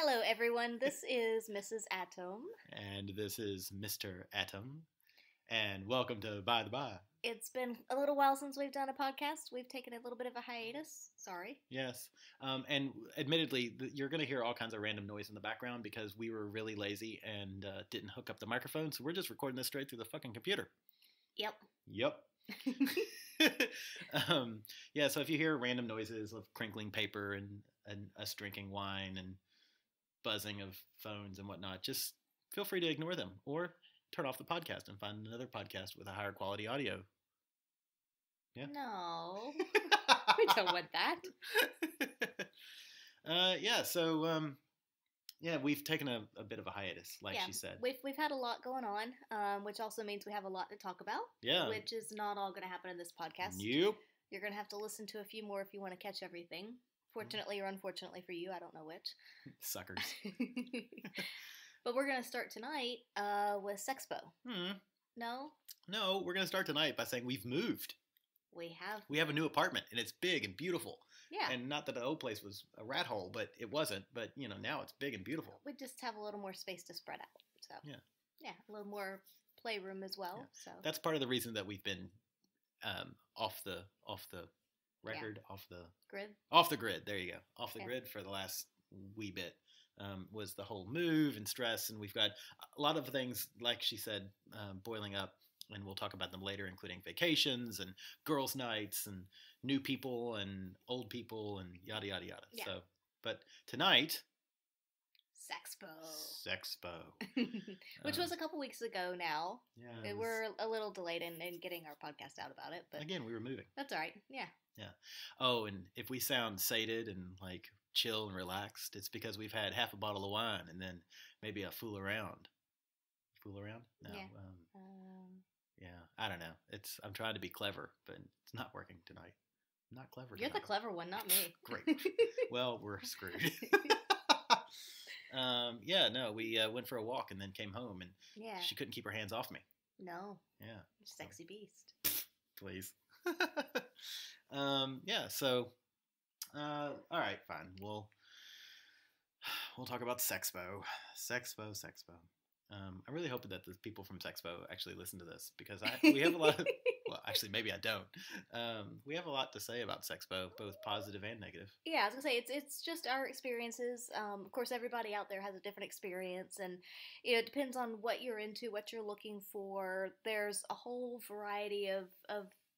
Hello, everyone. This is Mrs. Atom. And this is Mr. Atom. And welcome to By the By. It's been a little while since we've done a podcast. We've taken a little bit of a hiatus. Sorry. Yes. And admittedly, you're going to hear all kinds of random noise in the background because we were really lazy and didn't hook up the microphone. So we're just recording this straight through the fucking computer. Yep. Yeah, so if you hear random noises of crinkling paper and us drinking wine and buzzing of phones and whatnot, just feel free to ignore them or turn off the podcast and find another podcast with a higher quality audio. Yeah. No. We don't want that. We've taken a bit of a hiatus, like she said. We've had a lot going on, which also means we have a lot to talk about. Yeah. Which is not all going to happen in this podcast. Nope. You're going to have to listen to a few more if you want to catch everything. Fortunately or unfortunately for you, I don't know which. Suckers. But we're going to start tonight with Sexpo. No? No, we're going to start tonight by saying we've moved. We have a new apartment, and it's big and beautiful. Yeah. And not that the old place was a rat hole, but it wasn't. But, now it's big and beautiful. We just have a little more space to spread out. So yeah, a little more playroom as well. Yeah. So that's part of the reason that we've been off the record, off the grid. There you go. Off the grid for the last wee bit. Was the whole move and stress, and we've got a lot of things, like she said, boiling up, and we'll talk about them later, including vacations and girls' nights and new people and old people and yada yada yada. Yeah. So, but tonight, Sexpo, which was a couple weeks ago now. Yeah, we're a little delayed in getting our podcast out about it, but again, we were moving. That's all right. Yeah. Oh, and if we sound sated and like chill and relaxed, it's because we've had half a bottle of wine and then maybe a fool around. No. Yeah. I don't know. I'm trying to be clever, but it's not working tonight. I'm not clever. You're the clever one, not me. Great. Well, we're screwed. We went for a walk and then came home, and she couldn't keep her hands off me. No. Yeah. Sexy beast. Please. All right, fine. We'll talk about Sexpo. I'm really hoping that the people from Sexpo actually listen to this, because we have a lot of, well, actually, maybe I don't. We have a lot to say about Sexpo, both positive and negative. Yeah, I was going to say, it's just our experiences. Of course, everybody out there has a different experience, and it depends on what you're into, what you're looking for. There's a whole variety of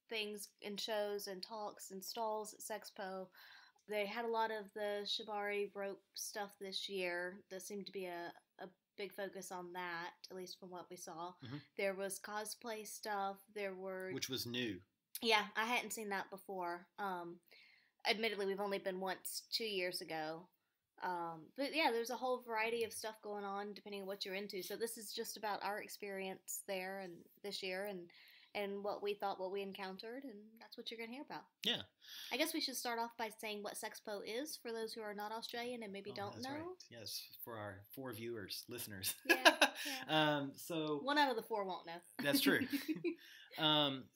things and shows and talks and stalls at Sexpo. They had a lot of the shibari rope stuff this year. There seemed to be a big focus on that, at least from what we saw. Mm-hmm. There was cosplay stuff. Which was new. Yeah, I hadn't seen that before. Admittedly, we've only been once 2 years ago. But yeah, there's a whole variety of stuff going on depending on what you're into. So this is just about our experience there and this year and what we thought, what we encountered, and that's what you're going to hear about. Yeah. I guess we should start off by saying what Sexpo is for those who are not Australian and maybe don't know. Right. Yes, for our 4 listeners. Yeah. So 1 out of the 4 won't know. That's true.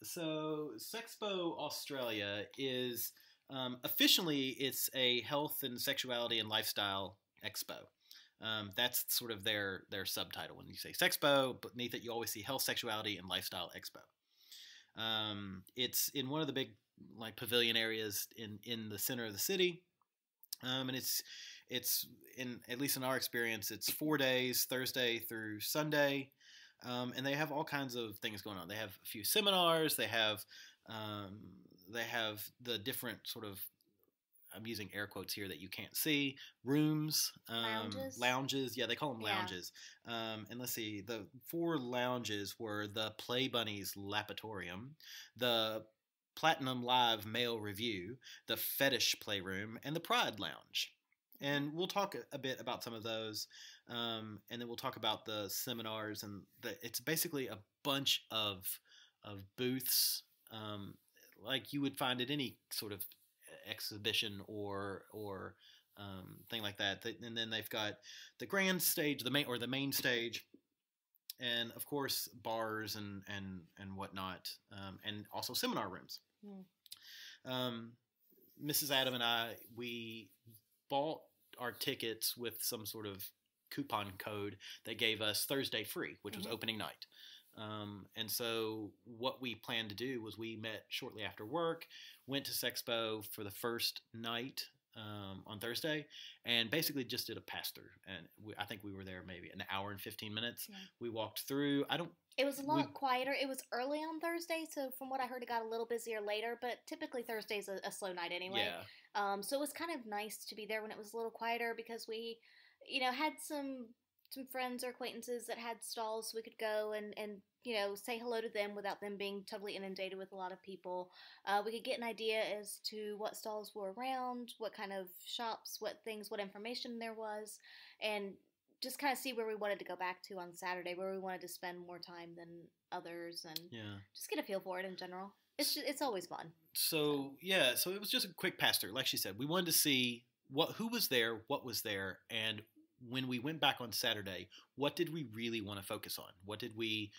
So Sexpo Australia is officially it's a health and sexuality and lifestyle expo. That's sort of their subtitle. When you say Sexpo, beneath it you always see health, sexuality, and lifestyle expo. It's in one of the big pavilion areas in the center of the city, and it's in, at least in our experience, it's 4 days, Thursday through Sunday, and they have all kinds of things going on. They have a few seminars. They have the different sort of, I'm using air quotes here that you can't see, rooms, lounges. Yeah, they call them lounges. And let's see, the 4 lounges were the Play Bunnies Lapatorium, the Platinum Live Male Review, the Fetish Playroom, and the Pride Lounge. And we'll talk a bit about some of those, and then we'll talk about the seminars. And it's basically a bunch of booths, like you would find at any sort of exhibition or thing like that. And then they've got the grand stage, the main stage, and of course bars and whatnot, and also seminar rooms. Mrs. Adam and I, we bought our tickets with some sort of coupon code that gave us Thursday free, which was opening night. And so what we planned to do was we met shortly after work, went to Sexpo for the first night on Thursday, and basically just did a pass-through. And I think we were there maybe an hour and 15 minutes. Yeah. We walked through. It was a lot quieter. It was early on Thursday, so from what I heard, it got a little busier later. But typically Thursday's a slow night anyway. Yeah. So it was kind of nice to be there when it was a little quieter because we, had some friends or acquaintances that had stalls, so we could go and say hello to them without them being totally inundated with a lot of people. We could get an idea as to what stalls were around, what kind of shops, what information there was, and just kind of see where we wanted to go back to on Saturday, where we wanted to spend more time than others, and just get a feel for it in general. It's always fun. So it was just a quick pass through. Like she said, we wanted to see who was there, what was there, and when we went back on Saturday, what did we really want to focus on? What did we,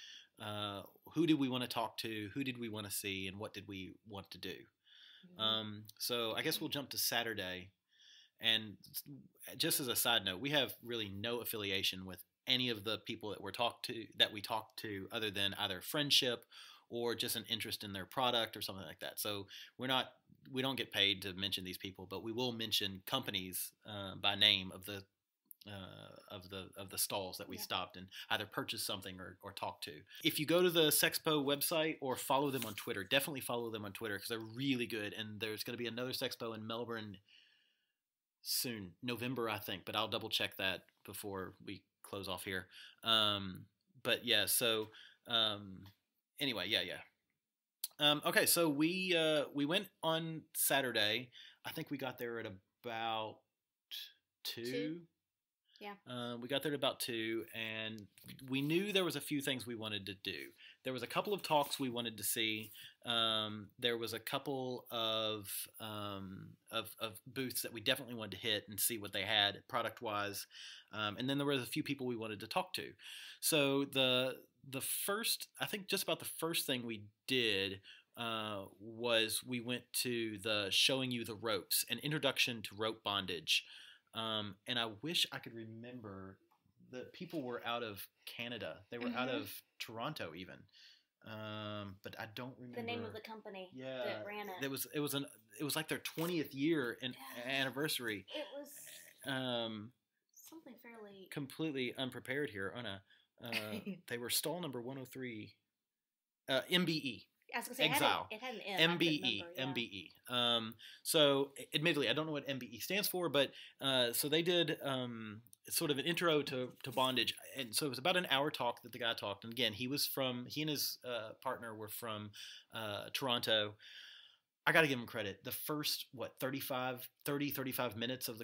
who did we want to talk to? Who did we want to see? And what did we want to do? Mm-hmm. So I guess we'll jump to Saturday. And just as a side note, we have really no affiliation with any of the people that we talked to other than either friendship or just an interest in their product or something like that. So we don't get paid to mention these people, but we will mention companies by name of the stalls that we stopped and either purchased something or talked to. If you go to the Sexpo website or follow them on Twitter, definitely follow them on Twitter because they're really good. And there's going to be another Sexpo in Melbourne soon, November, I think, but I'll double check that before we close off here. But yeah, so anyway, okay, so we went on Saturday. I think we got there at about 2. Yeah. We got there at about 2, and we knew there was a few things we wanted to do. There was a couple of talks we wanted to see. There was a couple of booths that we definitely wanted to hit and see what they had product-wise. And then there was a few people we wanted to talk to. So the first, I think just about the first thing we did was we went to the Showing You the Ropes, an introduction to rope bondage. And I wish I could remember. The people were out of Canada. They were out of Toronto even. But I don't remember the name of the company that ran it. It was like their 20th year and anniversary. It was something fairly completely unprepared here. They were stall number 103. MBE. I was going to say, Exile. It had an M. MBE. MBE. So, admittedly, I don't know what MBE stands for, but so they did sort of an intro to bondage. And so it was about an hour talk that the guy talked. And again, he and his partner were from Toronto. I got to give him credit. The first, 35 minutes of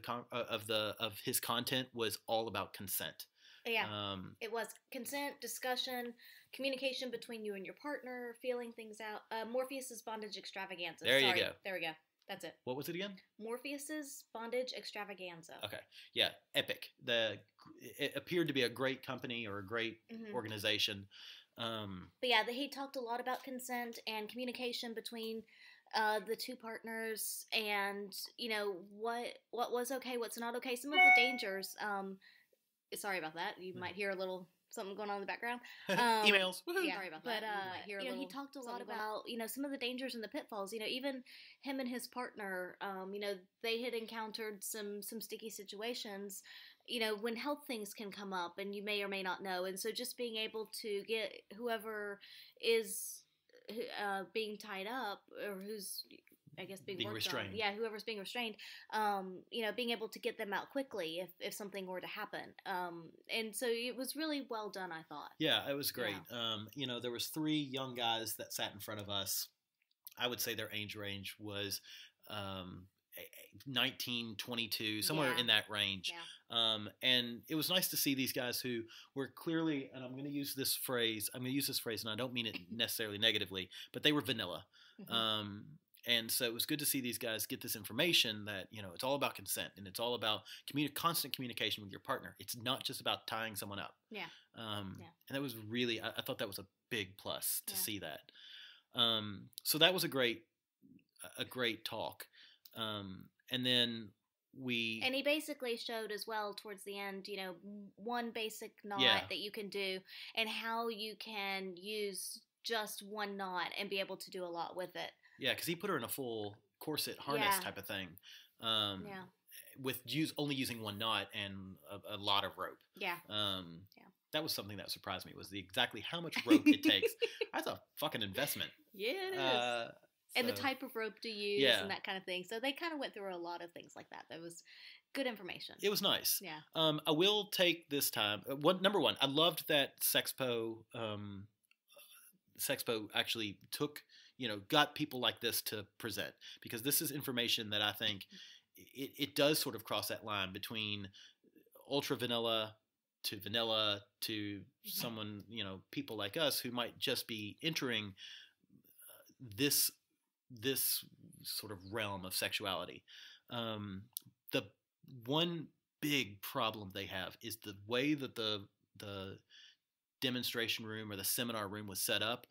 his content was all about consent. Yeah, it was consent, discussion, communication between you and your partner, feeling things out. Morpheus's bondage extravaganza. There you go. There we go. That's it. What was it again? Morpheus's bondage extravaganza. Okay. Yeah, epic. It appeared to be a great company or a great organization. But yeah, he talked a lot about consent and communication between the two partners, and what was okay, what's not okay, some of the dangers. Sorry about that. You might hear a little something going on in the background. Emails. Yeah, sorry about that. But he talked a lot about some of the dangers and the pitfalls. Even him and his partner, they had encountered some sticky situations. When health things can come up, and you may or may not know, and so just being able to get whoever is being tied up or who's being restrained. On. Yeah, whoever's being restrained, being able to get them out quickly if something were to happen. And so it was really well done, I thought. Yeah, it was great. Yeah. There was 3 young guys that sat in front of us. I would say their age range was 19, 22, somewhere in that range. Yeah. And it was nice to see these guys who were clearly, and I'm going to use this phrase, and I don't mean it necessarily negatively, but they were vanilla. Mm-hmm. And so it was good to see these guys get this information that, it's all about consent, and it's all about constant communication with your partner. It's not just about tying someone up. Yeah. And that was really, I thought that was a big plus to see that. So that was a great talk. And then And he basically showed as well towards the end, one basic knot that you can do and how you can use just one knot and be able to do a lot with it. Yeah, because he put her in a full corset harness type of thing. With only using one knot and a lot of rope. Yeah. That was something that surprised me, was exactly how much rope it takes. That's a fucking investment. Yeah, it is. And the type of rope to use and that kind of thing. So they kind of went through a lot of things like that. That was good information. It was nice. Yeah. I will take this time. Number one, I loved that Sexpo actually got people like this to present, because this is information that I think it does sort of cross that line between ultra vanilla to someone, people like us who might just be entering this sort of realm of sexuality. The one big problem they have is the way that the demonstration room or the seminar room was set up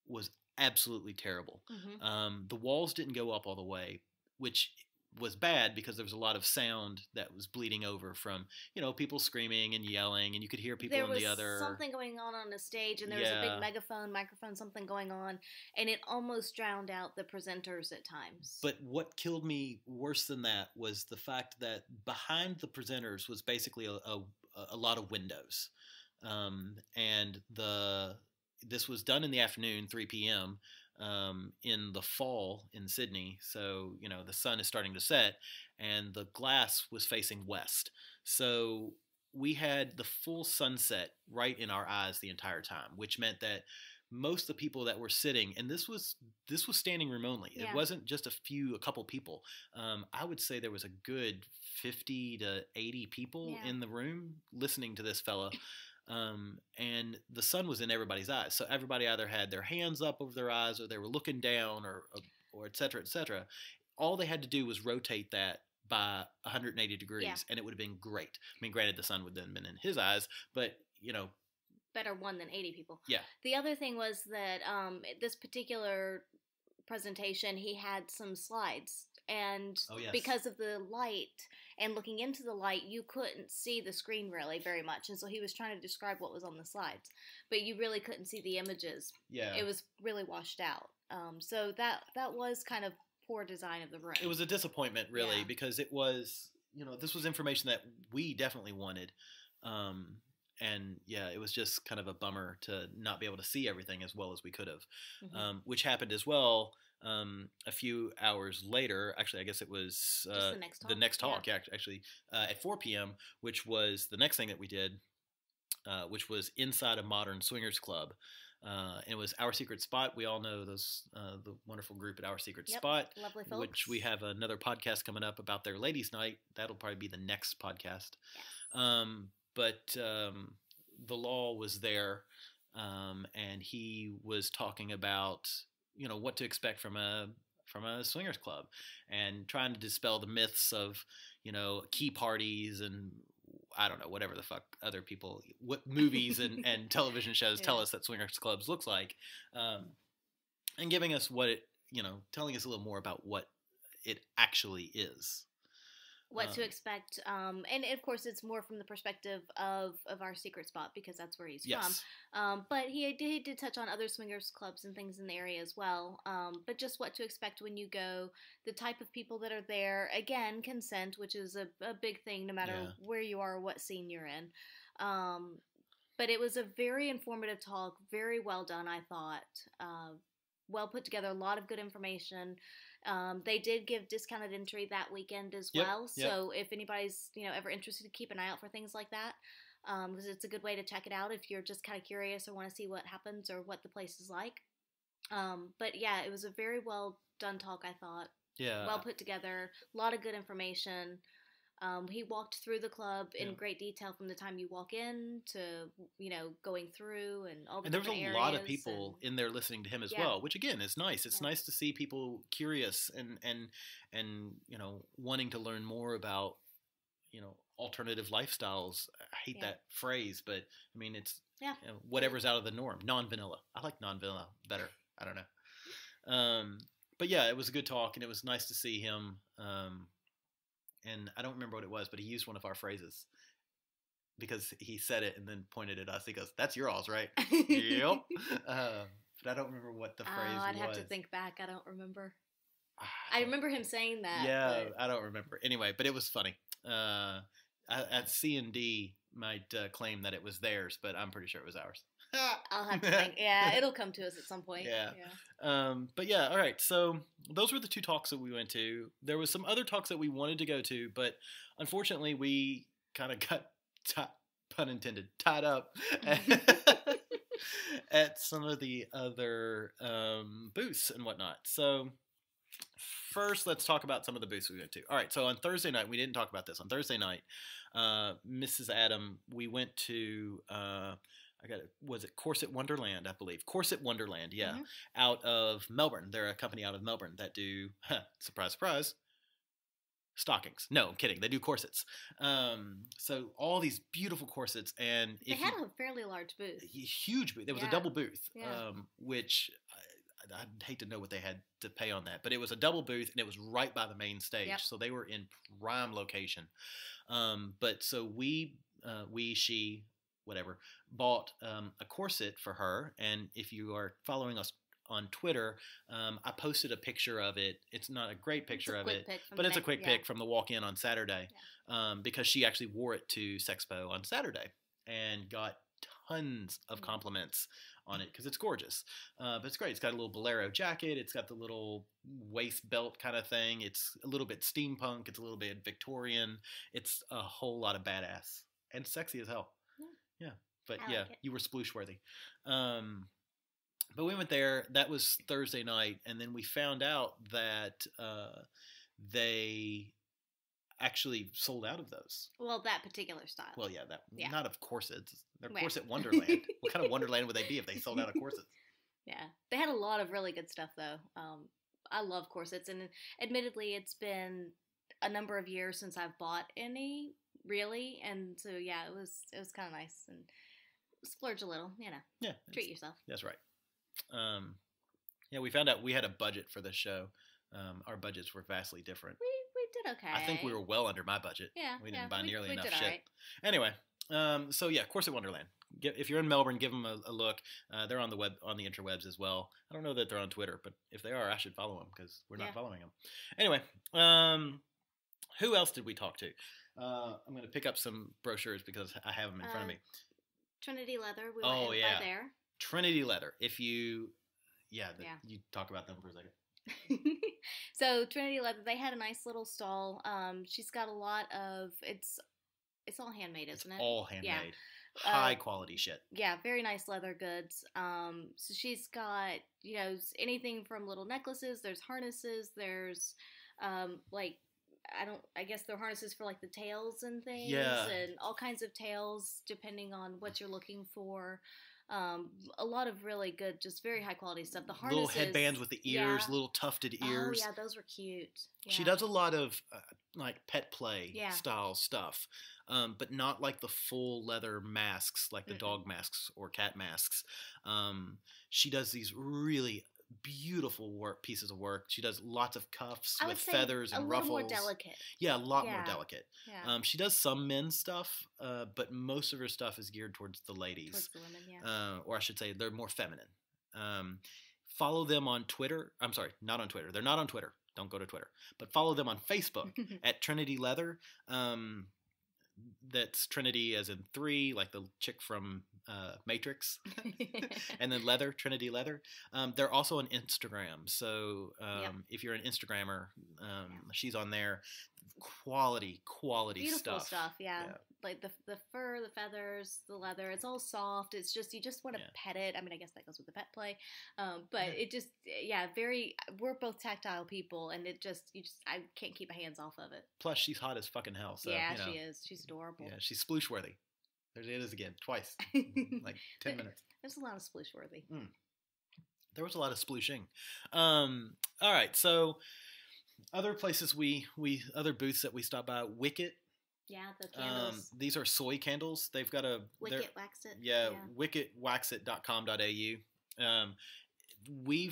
was absolutely terrible. The walls didn't go up all the way, which was bad because there was a lot of sound that was bleeding over from, people screaming and yelling, and you could hear people in the other. There was something going on the stage, and there was a big microphone, something going on, and it almost drowned out the presenters at times. But what killed me worse than that was the fact that behind the presenters was basically a lot of windows. And this was done in the afternoon, 3 p.m., in the fall in Sydney. So, the sun is starting to set, and the glass was facing west. So we had the full sunset right in our eyes the entire time, which meant that most of the people that were sitting, and this was standing room only. It wasn't just a couple people. I would say there was a good 50 to 80 people in the room listening to this fella. And the sun was in everybody's eyes. So everybody either had their hands up over their eyes, or they were looking down, or et cetera, et cetera. All they had to do was rotate that by 180 degrees, and it would have been great. I mean, granted, the sun would then have been in his eyes, but, better one than 80 people. Yeah. The other thing was that this particular presentation, he had some slides. And because of the light and looking into the light, you couldn't see the screen really very much. And so he was trying to describe what was on the slides, but you really couldn't see the images. Yeah. It was really washed out. So that was kind of poor design of the room. It was a disappointment, really, because it was, this was information that we definitely wanted. And it was just kind of a bummer to not be able to see everything as well as we could have, which happened as well. A few hours later, actually, I guess it was the next talk. Actually, at 4 p.m., which was the next thing that we did, which was inside a modern swingers club. And it was Our Secret Spot. We all know those the wonderful group at Our Secret Spot, lovely folks. Which we have another podcast coming up about their ladies' night. That'll probably be the next podcast. Yes. But the law was there, and he was talking about what to expect from a swingers club, and trying to dispel the myths of key parties and I don't know, whatever the fuck other people, what movies and television shows tell us that swingers clubs looks like, and giving us what it telling us a little more about what it actually is. What to expect, and of course it's more from the perspective of Our Secret Spot, because that's where he's from. But he did touch on other swingers clubs and things in the area as well. But just what to expect when you go, the type of people that are there. Again, consent, which is a big thing, no matter where you are, or what scene you're in. But it was a very informative talk, very well done, I thought. Well put together, a lot of good information. They did give discounted entry that weekend as well. So if anybody's ever interested, keep an eye out for things like that, because it's a good way to check it out if you're just kind of curious or want to see what happens or what the place is like. But it was a very well done talk, I thought. Well put together, a lot of good information. He walked through the club in great detail from the time you walk in to, going through and all the different areas. And there was a lot of people in there listening to him as well, which again is nice. It's nice to see people curious and wanting to learn more about, alternative lifestyles. I hate that phrase, but I mean, it's whatever's out of the norm. Non-vanilla. I like non-vanilla better. I don't know. But it was a good talk, and it was nice to see him, and I don't remember what it was, but he used one of our phrases because he said it and then pointed at us. He goes, "That's your alls, right?" Yep. But I don't remember what the phrase was. I'd have to think back. I don't remember. I remember him saying that. Yeah, but I don't remember. Anyway, but it was funny. At C&D might claim that it was theirs, but I'm pretty sure it was ours. I'll have to think. Yeah, it'll come to us at some point. Yeah. But yeah, all right. So those were the 2 talks that we went to. There was some other talks that we wanted to go to, but unfortunately we kind of got, pun intended, tied up at some of the other booths and whatnot. So first, let's talk about some of the booths we went to. All right, so on Thursday night, we didn't talk about this. On Thursday night, Mrs. Adam, we went to, was it Corset Wonderland, I believe. Corset Wonderland, yeah, out of Melbourne. They're a company out of Melbourne that do, surprise, surprise, stockings. No, I'm kidding. They do corsets. So all these beautiful corsets. And they had a fairly large booth. Huge booth. There was a double booth, which I'd hate to know what they had to pay on that, but it was a double booth and it was right by the main stage. So they were in prime location. But so she, whatever, bought a corset for her. And if you are following us on Twitter, I posted a picture of it. It's not a great picture of it, but it's a quick pic from the walk-in on Saturday, because she actually wore it to Sexpo on Saturday and got tons of compliments on it because it's gorgeous. But it's great. It's got a little bolero jacket. It's got the little waist belt kind of thing. It's a little bit steampunk. It's a little bit Victorian. It's a whole lot of badass and sexy as hell. Yeah. But yeah, you were sploosh worthy. But we went there. That was Thursday night, and then we found out that they actually sold out of those. Well, that particular style. Well, not of corsets. They're Corset Wonderland. What kind of Wonderland would they be if they sold out of corsets? Yeah, they had a lot of really good stuff though. I love corsets, and admittedly, it's been a number of years since I've bought any, really, and so yeah, it was kind of nice and splurge a little, Yeah, treat yourself. That's right. Yeah, we found out we had a budget for this show. Our budgets were vastly different. We did okay. I think we were well under my budget. Yeah, we didn't buy nearly enough shit. Right. Anyway, so yeah, Corset Wonderland. If you're in Melbourne, give them a look. They're on the interwebs as well. I don't know that they're on Twitter, but if they are, I should follow them because we're not following them. Anyway, who else did we talk to? I'm going to pick up some brochures because I have them in front of me. Trinity Leather. We went by there. Trinity Leather. If you, you talk about them for a second. So Trinity Leather, they had a nice little stall. She's got a lot of it's all handmade, isn't it? All handmade. High quality shit. Yeah, very nice leather goods. So she's got, anything from little necklaces, there's harnesses, there's I guess they're harnesses for like the tails and things, and all kinds of tails depending on what you're looking for. A lot of really good, just very high quality stuff. The harnesses, little headbands with the ears, little tufted ears. Oh yeah, those were cute. Yeah. She does a lot of like pet play style stuff, but not like the full leather masks, like the dog masks or cat masks. She does these really beautiful pieces of work. She does lots of cuffs with feathers and ruffles. A lot more delicate. Yeah, a lot more delicate. Yeah. She does some men's stuff, but most of her stuff is geared towards the ladies. Towards the women, or I should say they're more feminine. Follow them on Twitter. I'm sorry, not on Twitter. They're not on Twitter. Don't go to Twitter. But follow them on Facebook at Trinity Leather. That's Trinity as in 3, like the chick from Matrix, and then Leather, Trinity Leather. They're also on Instagram, so if you're an Instagrammer, she's on there. Quality beautiful stuff. Yeah. Like the fur, the feathers, the leather. It's all soft. It's just you just want to pet it. I mean, I guess that goes with the pet play, but it just very. We're both tactile people, and I can't keep my hands off of it. Plus, she's hot as fucking hell. So, she is. She's adorable. Yeah, she's sploosh worthy. There it is again, twice, like 10 minutes. There's a lot of sploosh worthy. There was a lot of splooshing. All right, so other places other booths that we stopped by. Wicket. Yeah, the candles. These are soy candles. They've got a Wicket Wax It. Yeah, wicketwaxit.com.au. we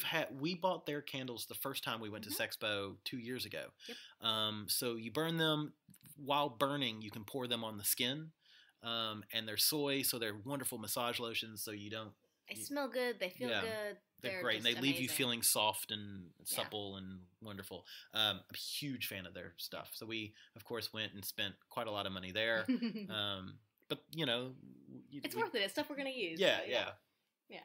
bought their candles the first time we went to Sexpo 2 years ago. Yep. So you burn them. While burning, you can pour them on the skin, and they're soy, so they're wonderful massage lotions. So you don't. They smell good. They feel good. They're great, and they leave you feeling soft and supple and wonderful. I'm a huge fan of their stuff. So we, of course, went and spent quite a lot of money there. But it's worth it. It's stuff we're gonna use. Yeah, so, yeah.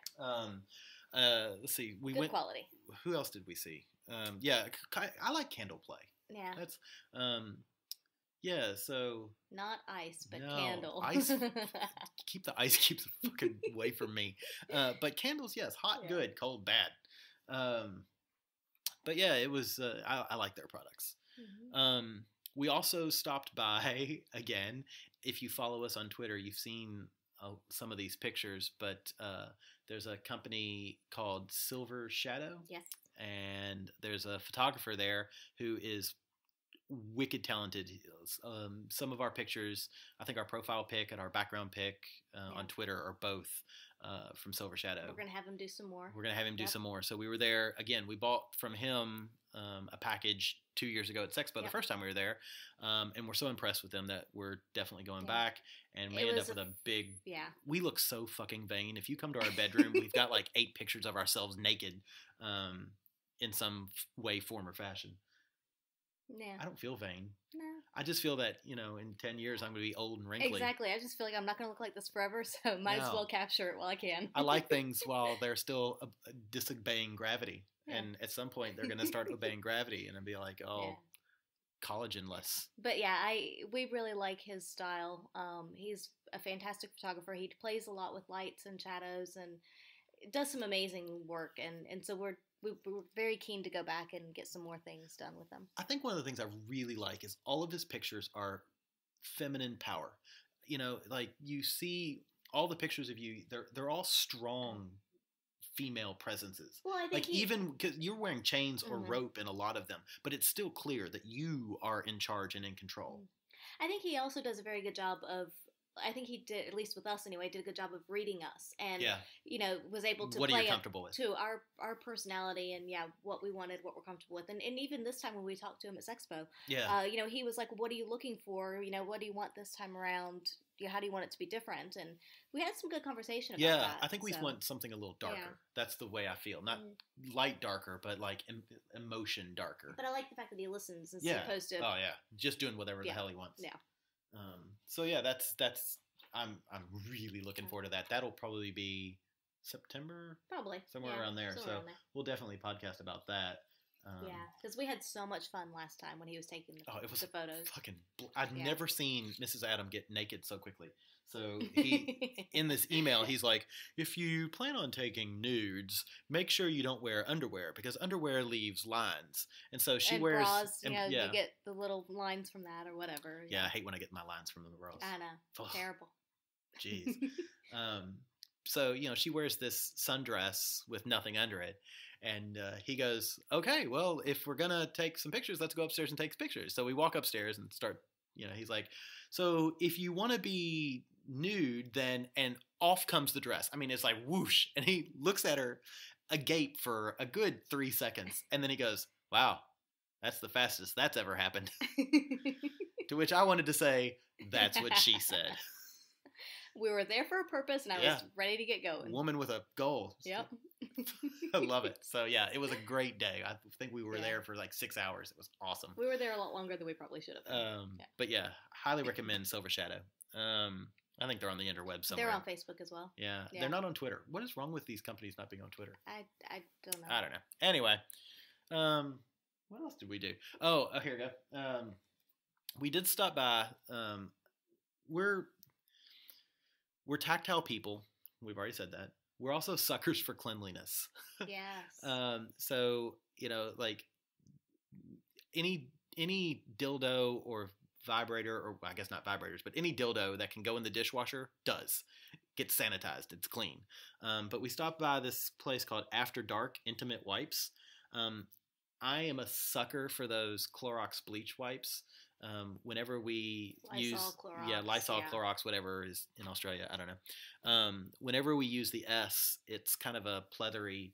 Let's see. We went. Quality. Who else did we see? I like candle play. Yeah. That's yeah. So not ice, but candle. Ice. Keep the ice keeps fucking away from me. But candles, yes, hot, good, cold, bad. But yeah, it was. I like their products. We also stopped by again. If you follow us on Twitter, you've seen some of these pictures, but there's a company called Silver Shadow. Yes. And there's a photographer there who is wicked talented. Some of our pictures, I think our profile pic and our background pic on Twitter are both from Silver Shadow. We're going to have him do some more. We're going to have him do some more. So we were there. Again, we bought from him a package 2 years ago at Sexpo, the first time we were there. And we're so impressed with them that we're definitely going back. And we ended up with a big... Yeah. We look so fucking vain. If you come to our bedroom, we've got like 8 pictures of ourselves naked in some way, form, or fashion. Yeah. I don't feel vain. No. I just feel that, in 10 years I'm going to be old and wrinkly. Exactly. I just feel like I'm not going to look like this forever, so might as well capture it while I can. I like things while they're still disobeying gravity. Yeah. And at some point they're going to start obeying gravity and it'll be like, collagenless. But yeah, we really like his style. He's a fantastic photographer. He plays a lot with lights and shadows and does some amazing work. And so we're very keen to go back and get some more things done with them. I think one of the things I really like is all of his pictures are feminine power. Like you see all the pictures of you, they're all strong female presences. Well, I think like even because you're wearing chains or rope in a lot of them, but it's still clear that you are in charge and in control. I think he also does a very good job of. I think he did, at least with us anyway, did a good job of reading us and, was able to play comfortable with? To our personality and, what we wanted, what we're comfortable with. And even this time when we talked to him at Sexpo, he was like, what are you looking for? What do you want this time around? How do you want it to be different? And we had some good conversation about that. Yeah, I think we want something a little darker. Yeah. That's the way I feel. Not light darker, but like emotion darker. But I like the fact that he listens as opposed to... Oh, yeah. Just doing whatever the hell he wants. Yeah. So yeah, that's I'm really looking forward to that. That'll probably be September, probably somewhere around there. So we'll definitely podcast about that. Because we had so much fun last time when he was taking the photos. I'd never seen Mrs. Adam get naked so quickly. So he in this email he's like, if you plan on taking nudes, make sure you don't wear underwear because underwear leaves lines. And so she wears bras. You get the little lines from that or whatever. Yeah, I hate when I get my lines from the bras. I know, terrible. Jeez. So she wears this sundress with nothing under it. And he goes, okay, well, if we're going to take some pictures, let's go upstairs and take pictures. So we walk upstairs and start, he's like, so if you want to be nude, then, and off comes the dress. I mean, it's like whoosh. And he looks at her agape for a good 3 seconds. And then he goes, wow, that's the fastest that's ever happened. To which I wanted to say, that's what she said. We were there for a purpose, and I was ready to get going. Woman with a goal. Yep. I love it. So, yeah, it was a great day. I think we were there for like 6 hours. It was awesome. We were there a lot longer than we probably should have. But, yeah, highly recommend Silver Shadow. I think they're on the interweb somewhere. They're on Facebook as well. Yeah. They're not on Twitter. What is wrong with these companies not being on Twitter? I don't know. I don't know. Anyway, what else did we do? Oh, here we go. We did stop by. We're tactile people. We've already said that. We're also suckers for cleanliness. Yes. So, like any dildo or vibrator, or I guess not vibrators, but any dildo that can go in the dishwasher gets sanitized. It's clean. But we stopped by this place called After Dark Intimate Wipes. I am a sucker for those Clorox bleach wipes. Whenever we Lysol, Clorox, whatever is in Australia, I don't know. Whenever we use the S, it's kind of a pleathery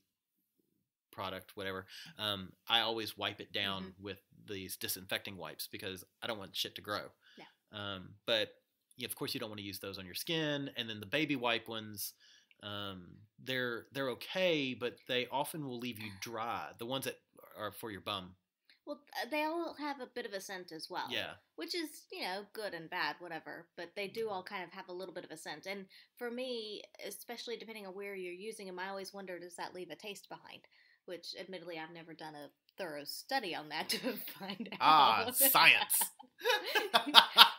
product, whatever, I always wipe it down with these disinfecting wipes because I don't want shit to grow. No. But of course you don't want to use those on your skin. And then the baby wipe ones, they're okay, but they often will leave you dry. The ones that are for your bum. Well, they all have a bit of a scent as well. Yeah. Which is, good and bad, whatever. But they do all kind of have a little bit of a scent. And for me, especially depending on where you're using them, I always wonder, does that leave a taste behind? Which, admittedly, I've never done a thorough study on that to find out. Ah, science!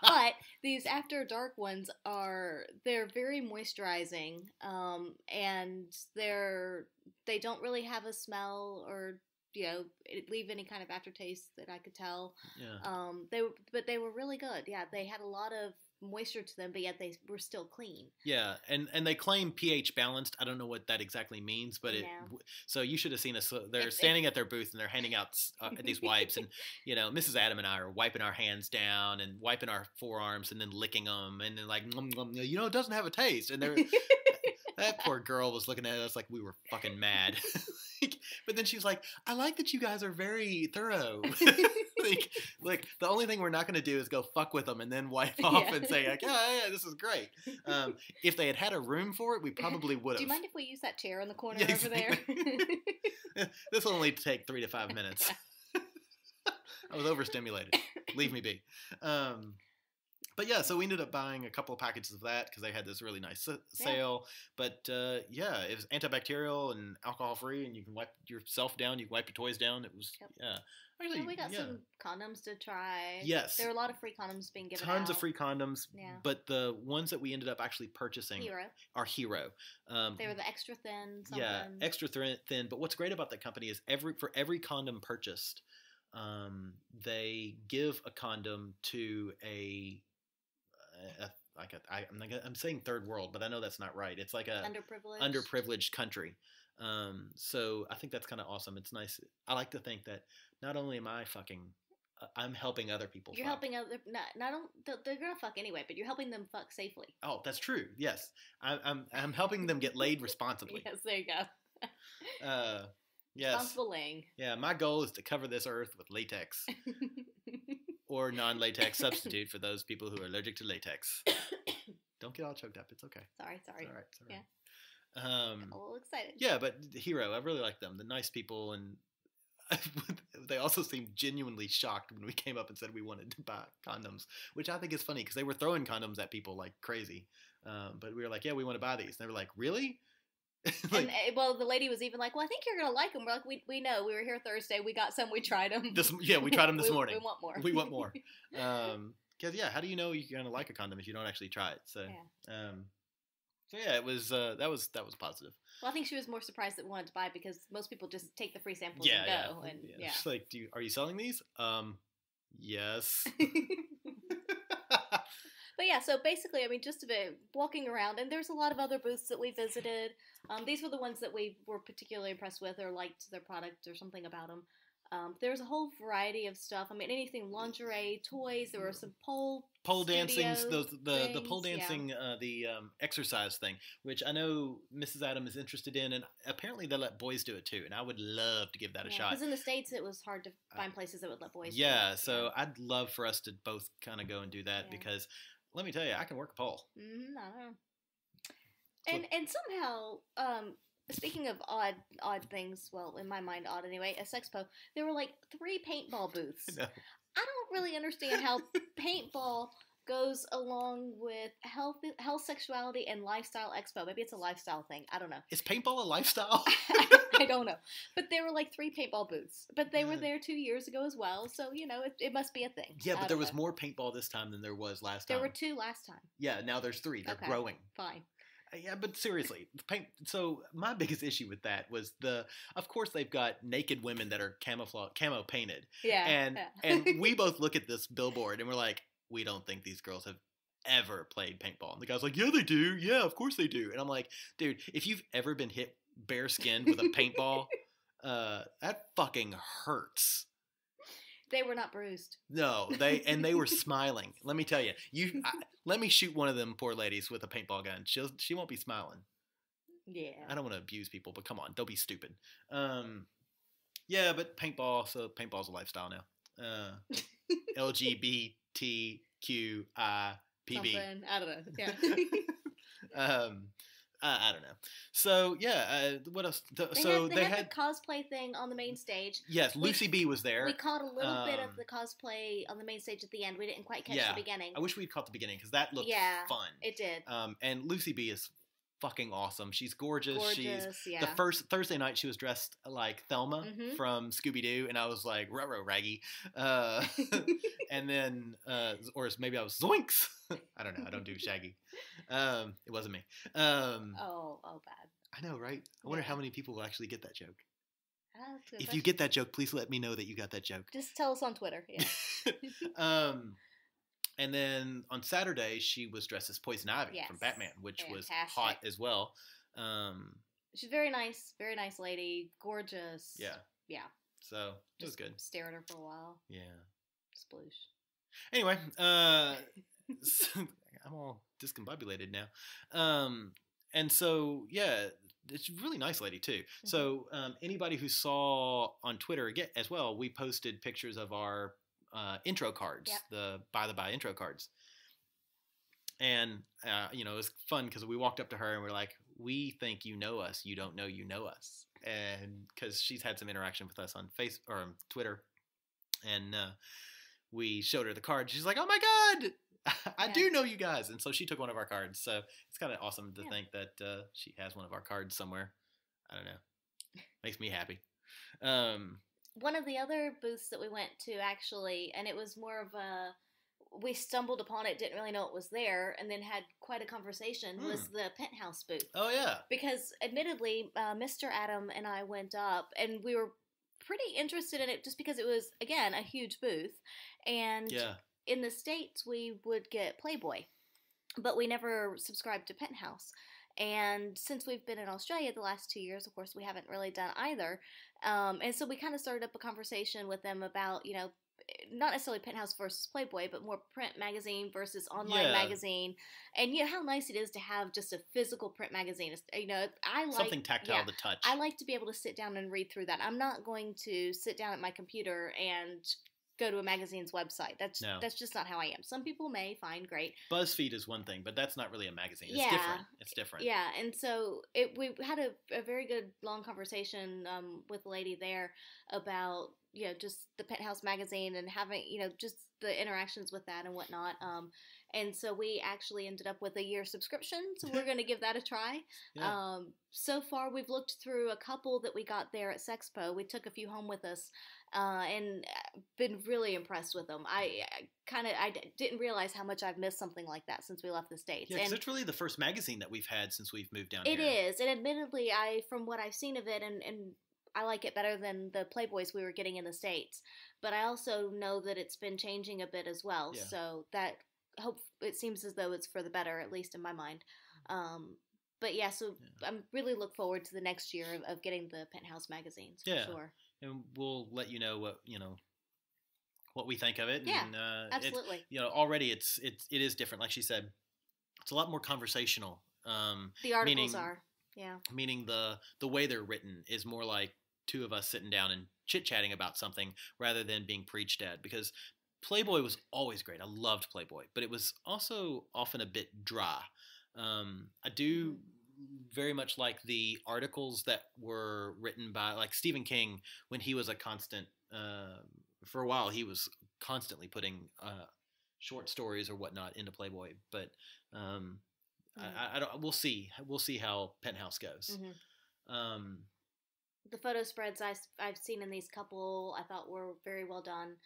But these After Dark ones they're very moisturizing, and they don't really have a smell or leave any kind of aftertaste that I could tell. Yeah. They were really good. Yeah, they had a lot of moisture to them, but yet they were still clean. Yeah, and they claim pH balanced. I don't know what that exactly means, but so you should have seen us. They're standing at their booth and they're handing out these wipes, and Mrs. Adam and I are wiping our hands down and wiping our forearms and then licking them, and then like, it doesn't have a taste, and they're. That poor girl was looking at us like we were fucking mad. But then she was like, I like that you guys are very thorough. like the only thing we're not going to do is go fuck with them and then wipe off and say, like, yeah, this is great. If they had a room for it, we probably would have. Do you mind if we use that chair in the corner over there? This will only take 3 to 5 minutes. I was overstimulated. Leave me be. But yeah, so we ended up buying a couple of packages of that because they had this really nice sale. But it was antibacterial and alcohol free, and you can wipe yourself down. You can wipe your toys down. It was Actually, and we got some condoms to try. Yes, there were a lot of free condoms being given. Tons of free condoms. Yeah. But the ones that we ended up actually purchasing are Hero. They were the extra thin. Something. Yeah, extra thin. But what's great about that company is for every condom purchased, they give a condom to I'm saying third world, but I know that's not right. It's like a underprivileged country. So I think that's kind of awesome. It's nice. I like to think that not only am I fucking, I'm helping other people. You're helping other. They're gonna fuck anyway, but you're helping them fuck safely. Oh, that's true. Yes, I'm helping them get laid responsibly. Yes, there you go. Yes. Responsible laying. Yeah, my goal is to cover this earth with latex. Or non-latex substitute for those people who are allergic to latex. Don't get all choked up. It's okay. Sorry. It's all right. Yeah. I'm a little excited. Yeah, but Hero, I really like them. The nice people, and they also seemed genuinely shocked when we came up and said we wanted to buy condoms, which I think is funny because they were throwing condoms at people like crazy. But we were like, yeah, we want to buy these. And they were like, really? And the lady was even like, well, I think you're gonna like them. We're like, we know. We were here Thursday. We got some. We tried them. We tried them this morning. We want more. We want more. Because how do you know you're gonna like a condom if you don't actually try it? So it was that was positive. Well, I think she was more surprised that we wanted to buy because most people just take the free samples and go. And She's like, are you selling these? Yes. But yeah, so basically, I mean, just a bit walking around, and there's a lot of other booths that we visited. These were the ones that we were particularly impressed with or liked their product or something about them. There's a whole variety of stuff. I mean, anything lingerie, toys. There were some pole dancing, the pole dancing, the exercise thing, which I know Mrs. Adam is interested in, and apparently they let boys do it too. And I would love to give that a shot. Because in the States, it was hard to find places that would let boys. Yeah, so I'd love for us to both kind of go and do that because. Let me tell you, I can work a pole. I know. And somehow, speaking of odd things, well, in my mind, odd anyway, at Sexpo, there were like 3 paintball booths. I don't really understand how paintball goes along with health, sexuality, and lifestyle expo. Maybe it's a lifestyle thing. I don't know. Is paintball a lifestyle? I don't know. But there were like 3 paintball booths. But they were there 2 years ago as well. So, it must be a thing. Yeah, but there was more paintball this time than there was last time. There were 2 last time. Yeah, now there's 3. They're growing. Fine. Yeah, but seriously, so my biggest issue with that was of course they've got naked women that are camo painted. Yeah. And we both look at this billboard and we're like, we don't think these girls have ever played paintball. And the guy's like, yeah, they do. Yeah, of course they do. And I'm like, dude, if you've ever been hit bare skinned with a paintball, that fucking hurts. They were not bruised. No, they were smiling. Let me tell you, let me shoot one of them poor ladies with a paintball gun. She won't be smiling. Yeah. I don't want to abuse people, but come on, don't be stupid. Yeah, but paintball. So paintball's a lifestyle now. LGBTQIPB. Something. I don't know. Yeah. I don't know. So yeah, what else? They had the cosplay thing on the main stage. Yes, Lucy B was there. We caught a little bit of the cosplay on the main stage at the end. We didn't quite catch the beginning. I wish we'd caught the beginning because that looked fun. It did. And Lucy B is fucking awesome. She's gorgeous. She's yeah. The first Thursday night she was dressed like Thelma from Scooby Doo, and I was like, ruh-roh, Raggy. And then, or maybe I was Zoinks. I don't know. I don't do Shaggy. It wasn't me. Oh, bad. I know, right? I wonder how many people will actually get that joke. If question. you get that joke, please let me know that you got that joke. Just tell us on Twitter. Yeah. And then on Saturday, she was dressed as Poison Ivy from Batman, which was hot as well. She's very nice lady, gorgeous. Yeah. Yeah. So it was good. Stare at her for a while. Yeah. Sploosh. Anyway, I'm all discombobulated now. And so, yeah, it's a really nice lady too. Mm-hmm. So anybody who saw on Twitter as well, we posted pictures of our intro cards, the by the by intro cards. And, it was fun because we walked up to her and we're like, we think you know us. You don't know you know us. And because she's had some interaction with us on Twitter. And we showed her the card. She's like, oh my God, I do know you guys. And so she took one of our cards. So it's kind of awesome to think that she has one of our cards somewhere. I don't know. Makes me happy. One of the other booths that we went to, actually, and it was more of we stumbled upon it, didn't really know it was there, and then had quite a conversation, was the Penthouse booth. Oh, yeah. Because, admittedly, Mr. Adam and I went up, and we were pretty interested in it just because it was, again, a huge booth. And in the States, we would get Playboy, but we never subscribed to Penthouse. And since we've been in Australia the last 2 years, of course, we haven't really done either. And so we kind of started up a conversation with them about, not necessarily Penthouse versus Playboy, but more print magazine versus online magazine. And how nice it is to have just a physical print magazine. I like something tactile to touch. I like to be able to sit down and read through that. I'm not going to sit down at my computer and go to a magazine's website. That's just not how I am. Some people may find great. BuzzFeed is one thing, but that's not really a magazine. It's different. It's different. Yeah, and so we had a very good long conversation with a lady there about just the Penthouse magazine and having just the interactions with that and whatnot. And so we actually ended up with a year subscription, so we're going to give that a try. Yeah. So far, we've looked through a couple that we got there at Sexpo. We took a few home with us, and been really impressed with them. I didn't realize how much I've missed something like that since we left the States. Yeah, because it's really the first magazine that we've had since we've moved down here. It is, and admittedly, from what I've seen of it, and I like it better than the Playboys we were getting in the States. But I also know that it's been changing a bit as well, so that it seems as though it's for the better, at least in my mind. But I'm really look forward to the next year of getting the Penthouse magazines for sure. And we'll let you know what we think of it. Yeah, and, absolutely. Already it is different. Like she said, it's a lot more conversational. The articles are, meaning the way they're written is more like two of us sitting down and chit chatting about something rather than being preached at. Because Playboy was always great. I loved Playboy, but it was also often a bit dry. I do very much like the articles that were written by, like, Stephen King, when he was a constant, for a while, he was constantly putting short stories or whatnot into Playboy. But we'll see how Penthouse goes. Mm-hmm. The photo spreads I've seen in these couple, I thought were very well done.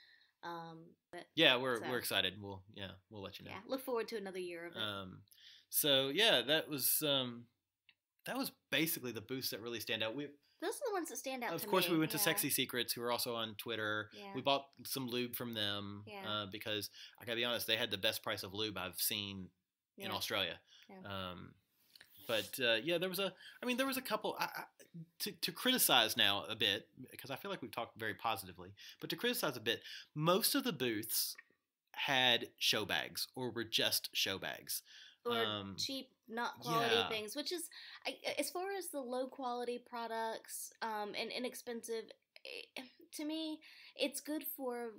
We're excited. We'll let you know. Yeah, look forward to another year of it. That was basically the booths that really stand out. Those are the ones that stand out to me. Of course, we went to Sexy Secrets, who are also on Twitter. Yeah. We bought some lube from them because, I gotta be honest, they had the best price of lube I've seen in Australia. Yeah. There was a couple to criticize now a bit, because I feel like we've talked very positively, but to criticize a bit, most of the booths had show bags or were just show bags. Or cheap, not quality things, which is, as far as the low quality products and inexpensive, to me, it's good for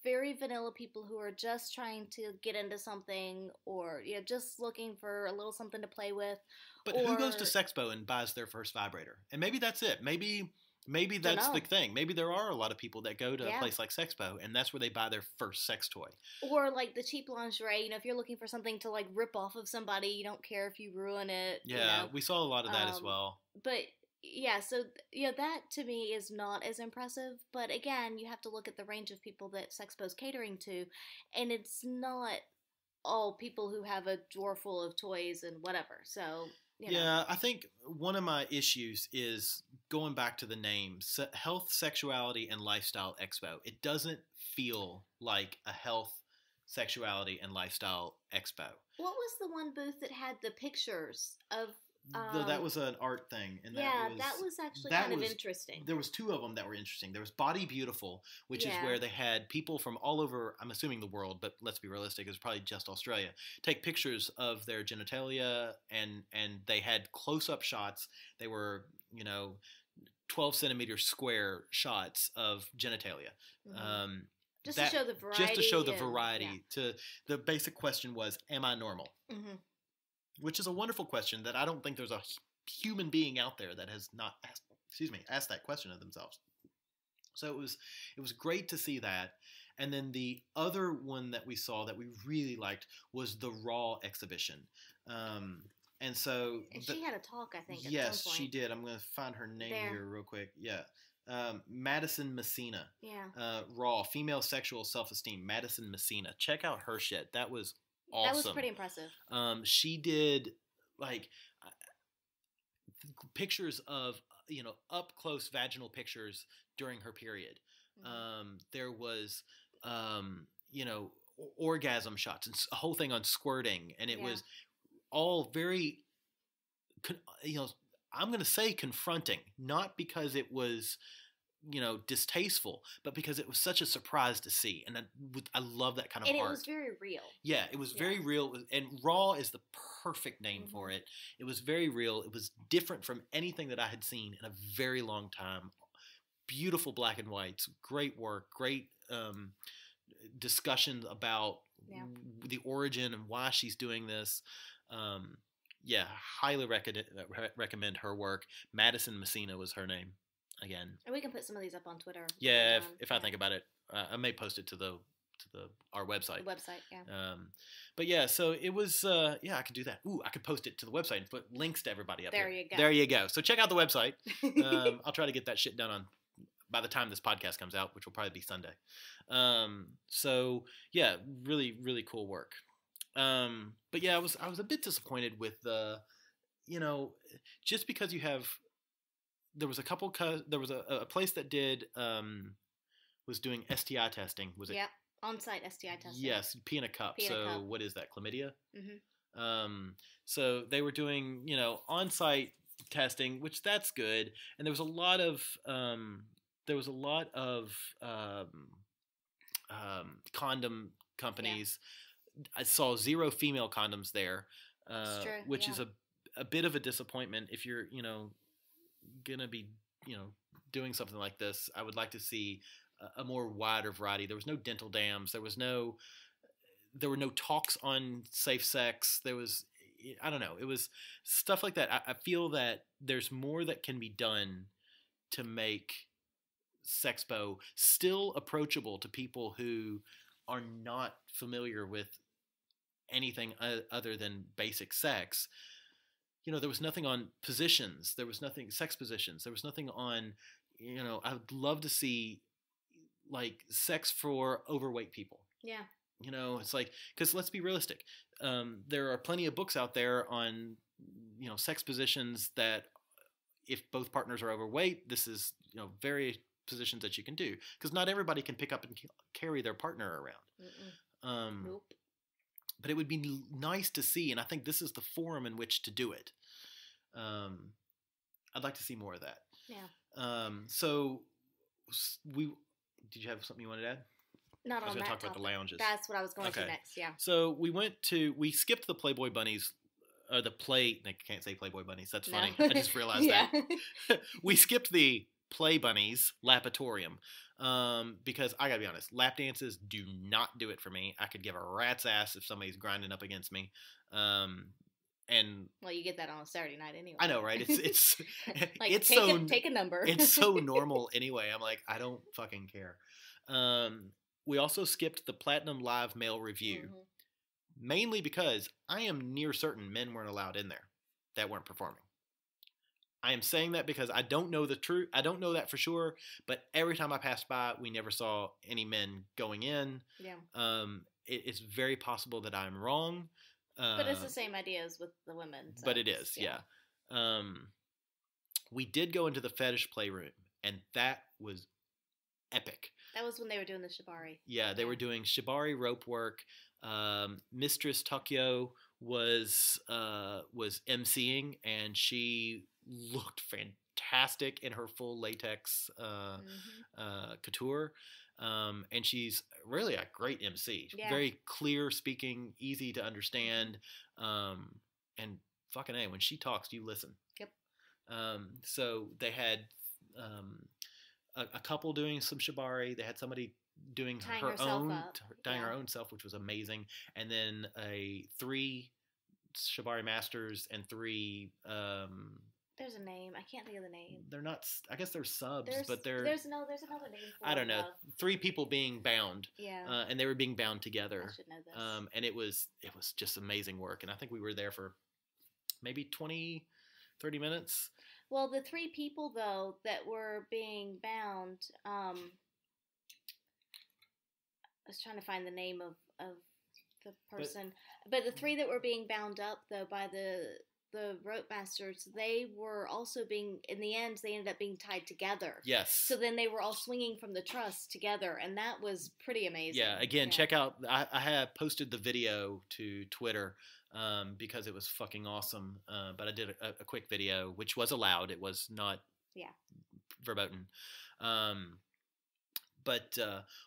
very vanilla people who are just trying to get into something, or just looking for a little something to play with. But who goes to Sexpo and buys their first vibrator? And maybe that's it. Maybe that's the thing. Maybe there are a lot of people that go to a place like Sexpo, and that's where they buy their first sex toy. Or like the cheap lingerie. If you're looking for something to like rip off of somebody, you don't care if you ruin it. Yeah, we saw a lot of that as well. But yeah, so that to me is not as impressive. But again, you have to look at the range of people that Sexpo's catering to, and it's not all people who have a drawer full of toys and whatever. So yeah, I think one of my issues is going back to the name, Health, Sexuality, and Lifestyle Expo. It doesn't feel like a health, sexuality, and lifestyle expo. What was the one booth that had the pictures of that was an art thing, and that was actually kind of interesting. There was two of them that were interesting. There was Body Beautiful, which is where they had people from all over, I'm assuming the world, but let's be realistic, it's probably just Australia, take pictures of their genitalia, and they had close-up shots. They were 12 centimeter square shots of genitalia. Mm-hmm. Just to show the variety. Just to show the variety. The basic question was, am I normal? Mm-hmm. Which is a wonderful question that I don't think there's a human being out there that has not asked that question of themselves. So it was great to see that. And then the other one that we saw that we really liked was the Raw exhibition. And so she had a talk, I think. Yes, she did. I'm going to find her name here real quick. Yeah. Madison Messina. Yeah. Raw, female sexual self-esteem. Madison Messina. Check out her shit. That was awesome. That was pretty impressive. She did pictures of up close vaginal pictures during her period. Mm-hmm. There was orgasm shots and a whole thing on squirting, and it was all very I'm going to say confronting, not because it was distasteful, but because it was such a surprise to see. And I love that kind of art. And it was very real. Yeah, it was very real. And Raw is the perfect name for it. It was very real. It was different from anything that I had seen in a very long time. Beautiful black and whites, great work, great discussions about the origin and why she's doing this. Highly recommend her work. Madison Messina was her name. Again, and we can put some of these up on Twitter. Yeah, if I think about it, I may post it to our website. The website, yeah. But yeah, so it was. I could do that. Ooh, I could post it to the website and put links to everybody up there. There you go. So check out the website. I'll try to get that shit done by the time this podcast comes out, which will probably be Sunday. So yeah, really, really cool work. But yeah, I was a bit disappointed with the, just because you have. There was a place that did was doing STI testing. Was it? Yeah, on-site STI testing. Yes, pee in a cup. What is that? Chlamydia. Mm-hmm. So they were doing on-site testing, which that's good. And there was a lot of condom companies. Yeah. I saw 0 female condoms there, which is a bit of a disappointment if you're gonna be doing something like this. I would like to see a more wider variety. There was no dental dams. There were no talks on safe sex. There was, I don't know, it was stuff like that. I feel that there's more that can be done to make Sexpo still approachable to people who are not familiar with anything other than basic sex. There was nothing on positions. There was nothing, sex positions. There was nothing on, I would love to see like sex for overweight people. Yeah. It's like, because let's be realistic. There are plenty of books out there on, sex positions that if both partners are overweight, this is, various positions that you can do. Because not everybody can pick up and carry their partner around. Nope. But it would be nice to see, and I think this is the forum in which to do it. I'd like to see more of that. Yeah. So did you have something you wanted to add? Not on that I was going to talk about the lounges. That's what I was going to next, yeah. So we skipped the Playboy bunnies, or I can't say Playboy bunnies, that's funny. I just realized that. We skipped the Play Bunnies Lapatorium. Because I gotta be honest, lap dances do not do it for me. I could give a rat's ass if somebody's grinding up against me. And well, you get that on a Saturday night anyway. I know, right? It's like it's take a number. It's so normal anyway. I'm like, I don't fucking care. We also skipped the Platinum Live male review, mainly because I am near certain men weren't allowed in there that weren't performing. I am saying that because I don't know the truth. I don't know that for sure, but every time I passed by, we never saw any men going in. Yeah. It's very possible that I'm wrong. But it's the same idea as with the women. So but it is, yeah. We did go into the fetish playroom, and that was epic. That was when they were doing the shibari. Yeah, they were doing shibari rope work. Mistress Tokyo was emceeing, and she looked fantastic in her full latex couture. And she's really a great MC. Yeah. Very clear speaking, easy to understand. And fucking A, when she talks, you listen. Yep. So they had a couple doing some shibari. They had somebody doing tying her own self, which was amazing. And then 3 shibari masters and 3 there's a name. I can't think of the name. They're not. I guess they're subs, but there's another name. For I don't know. 3 people being bound. Yeah. And they were being bound together. I should know this. And it was just amazing work. And I think we were there for maybe 20, 30 minutes. Well, the 3 people though that were being bound. I was trying to find the name of the person, but the 3 that were being bound up though by the rope masters, they were also being, in the end, they ended up being tied together. Yes. So then they were all swinging from the truss together, and that was pretty amazing. Yeah, again, check out, I have posted the video to Twitter because it was fucking awesome. But I did a quick video, which was allowed. It was not verboten. But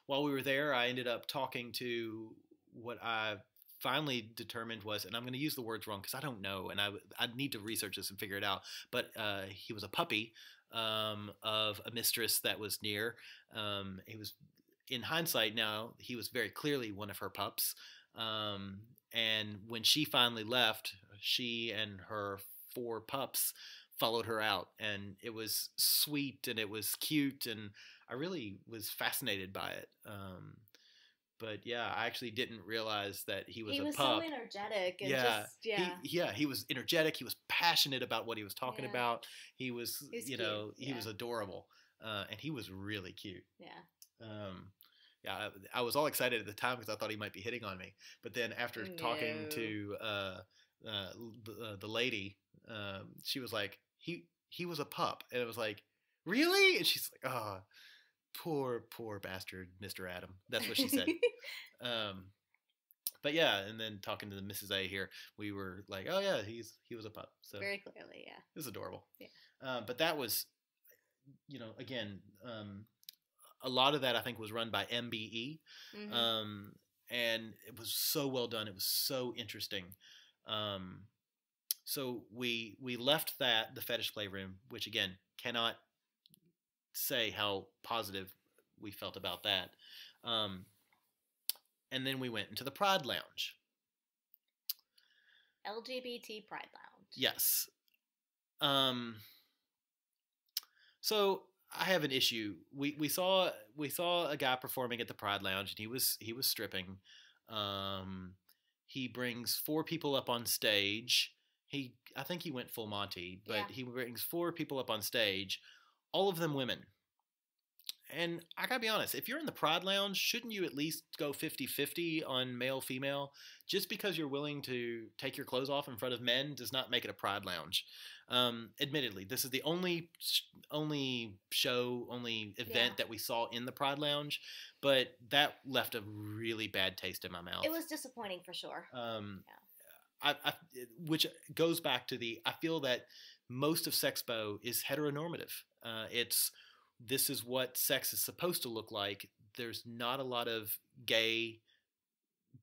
while we were there, I ended up talking to what I finally determined was, and I'm going to use the words wrong because I don't know, and I need to research this and figure it out, but he was a puppy of a mistress that was near. He was, in hindsight now, he was very clearly one of her pups. And when she finally left, she and her 4 pups followed her out, and it was sweet and it was cute, and I really was fascinated by it. But yeah, I actually didn't realize that he was a pup. He was so energetic. And he was energetic. He was passionate about what he was talking about. He was he was adorable. And he was really cute. Yeah. I was all excited at the time because I thought he might be hitting on me. But then after talking to the lady, she was like, he was a pup. And it was like, really? And she's like, oh, poor bastard, Mr. Adam. That's what she said. But yeah, and then talking to the Mrs. A here, we were like, oh yeah, he was a pup. So very clearly, yeah. It was adorable. Yeah. But that was, again, a lot of that I think was run by MBE. And it was so well done. It was so interesting. So we left the fetish playroom, which again, cannot say how positive we felt about that. And then we went into the Pride Lounge. LGBT Pride Lounge. Yes. So I have an issue. We saw a guy performing at the Pride Lounge, and he was stripping. He brings 4 people up on stage. I think he went full Monty, but he brings 4 people up on stage, all of them women. And I gotta be honest, if you're in the Pride Lounge, shouldn't you at least go 50-50 on male-female? Just because you're willing to take your clothes off in front of men does not make it a Pride Lounge. Admittedly, this is the only event that we saw in the Pride Lounge, but that left a really bad taste in my mouth. It was disappointing for sure. Which goes back to I feel that most of Sexpo is heteronormative. This is what sex is supposed to look like. There's not a lot of gay,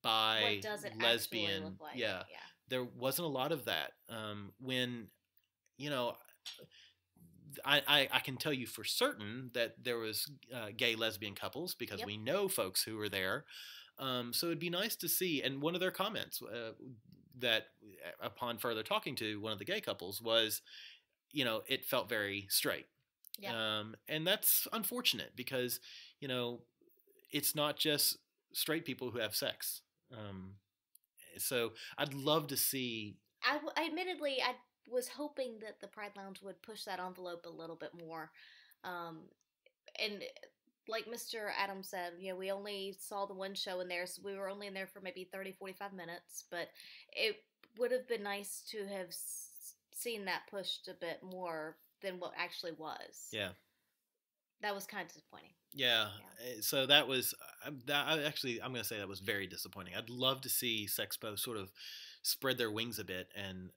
bi, lesbian. Look like? Yeah. There wasn't a lot of that. When, I can tell you for certain that there was gay lesbian couples because we know folks who were there. So it'd be nice to see. And one of their comments that upon further talking to one of the gay couples was, it felt very straight. Yeah. And that's unfortunate because, it's not just straight people who have sex. So I'd love to see. Admittedly, I was hoping that the Pride Lounge would push that envelope a little bit more. And like Mr. Adams said, we only saw the one show in there, so we were only in there for maybe 30, 45 minutes, but it would have been nice to have seen that pushed a bit more than what actually was. Yeah. That was kind of disappointing. Yeah. So that was, I'm going to say that was very disappointing. I'd love to see Sexpo sort of spread their wings a bit and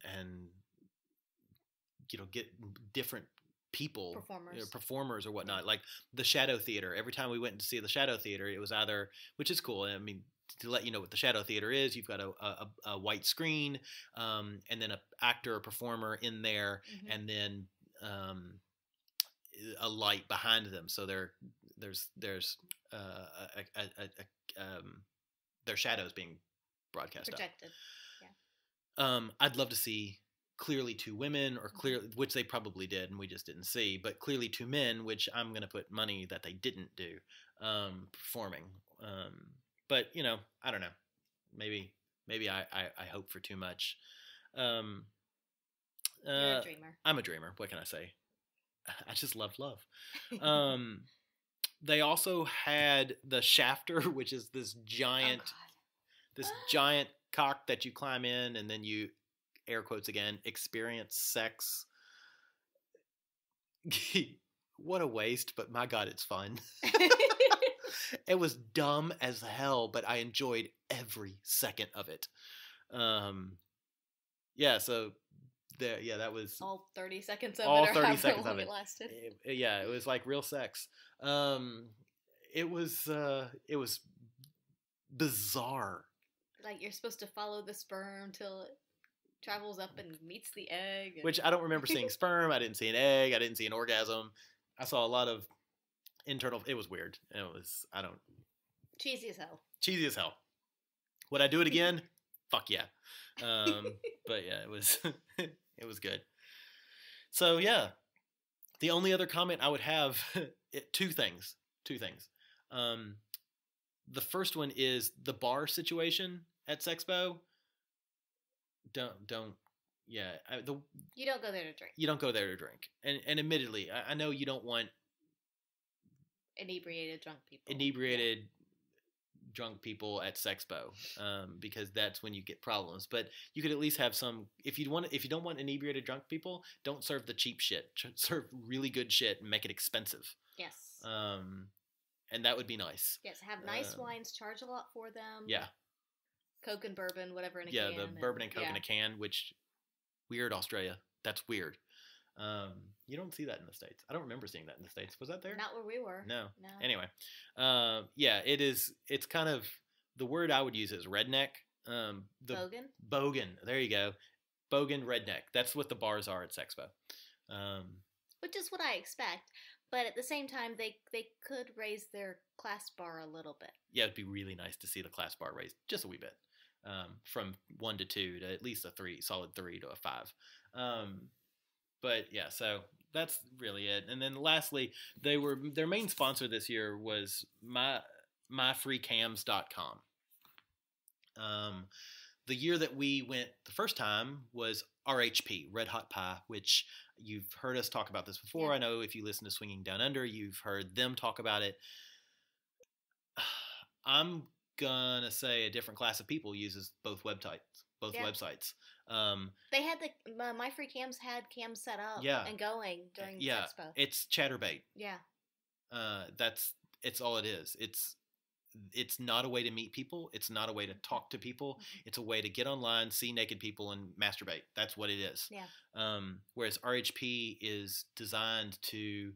get different people, performers or whatnot, like the Shadow Theater. Every time we went to see the Shadow Theater, it was either, which is cool. I mean, to let you know what the Shadow Theater is, you've got a white screen, and then an actor or performer in there, and then a light behind them. So there's their shadows being broadcast projected. Yeah. I'd love to see clearly two women, or which they probably did and we just didn't see, but clearly two men, which I'm going to put money that they didn't do, performing. But I don't know. Maybe I hope for too much. You're a dreamer. I'm a dreamer. What can I say? I just love love. They also had the shafter, which is this giant, giant cock that you climb in, and then you, air quotes again, experience sex. What a waste, but my God, it's fun. It was dumb as hell, but I enjoyed every second of it. Yeah, so that was all 30 seconds of all it. All 30 seconds of it lasted. It was like real sex. It was bizarre. Like you're supposed to follow the sperm till it travels up and meets the egg. Which I don't remember seeing sperm. I didn't see an egg. I didn't see an orgasm. I saw a lot of internal. It was weird. Cheesy as hell. Cheesy as hell. Would I do it again? Fuck yeah. But yeah, it was it was good. So yeah, the only other comment I would have, two things. The first one is the bar situation at Sexpo. Don't. Yeah, you don't go there to drink. You don't go there to drink, and admittedly, I know you don't want inebriated drunk people. Drunk people at Sexpo, because that's when you get problems. But you could at least have some. If you don't want inebriated drunk people, don't serve the cheap shit. Serve really good shit and make it expensive. Yes. And that would be nice. Yes, have nice wines. Charge a lot for them. Yeah. Coke and bourbon, whatever in a can. Yeah, the bourbon and Coke in a can, which weird, Australia. That's weird. You don't see that in the States. I don't remember seeing that in the States. Was that there? Not where we were. No. Anyway, yeah, it is. It's kind of, the word I would use is redneck. Bogan. There you go. Bogan, redneck. That's what the bars are at Sexpo. Which is what I expect. But at the same time, they could raise their class bar a little bit. Yeah, it'd be really nice to see the class bar raised just a wee bit, from 1 to 2 to at least a 3, solid 3 to a 5. But yeah, so that's really it. And then lastly, their main sponsor this year was myfreecams.com. The year that we went the first time was RHP, Red Hot Pie, which you've heard us talk about this before. Yeah. I know if you listen to Swinging Down Under, you've heard them talk about it. I'm going to say a different class of people uses both websites. They had My Free Cams had cams set up and going during Expo. It's chatterbait. Yeah. It's all it is. It's not a way to meet people. It's not a way to talk to people. Mm-hmm. It's a way to get online, see naked people, and masturbate. That's what it is. Yeah. Whereas RHP is designed to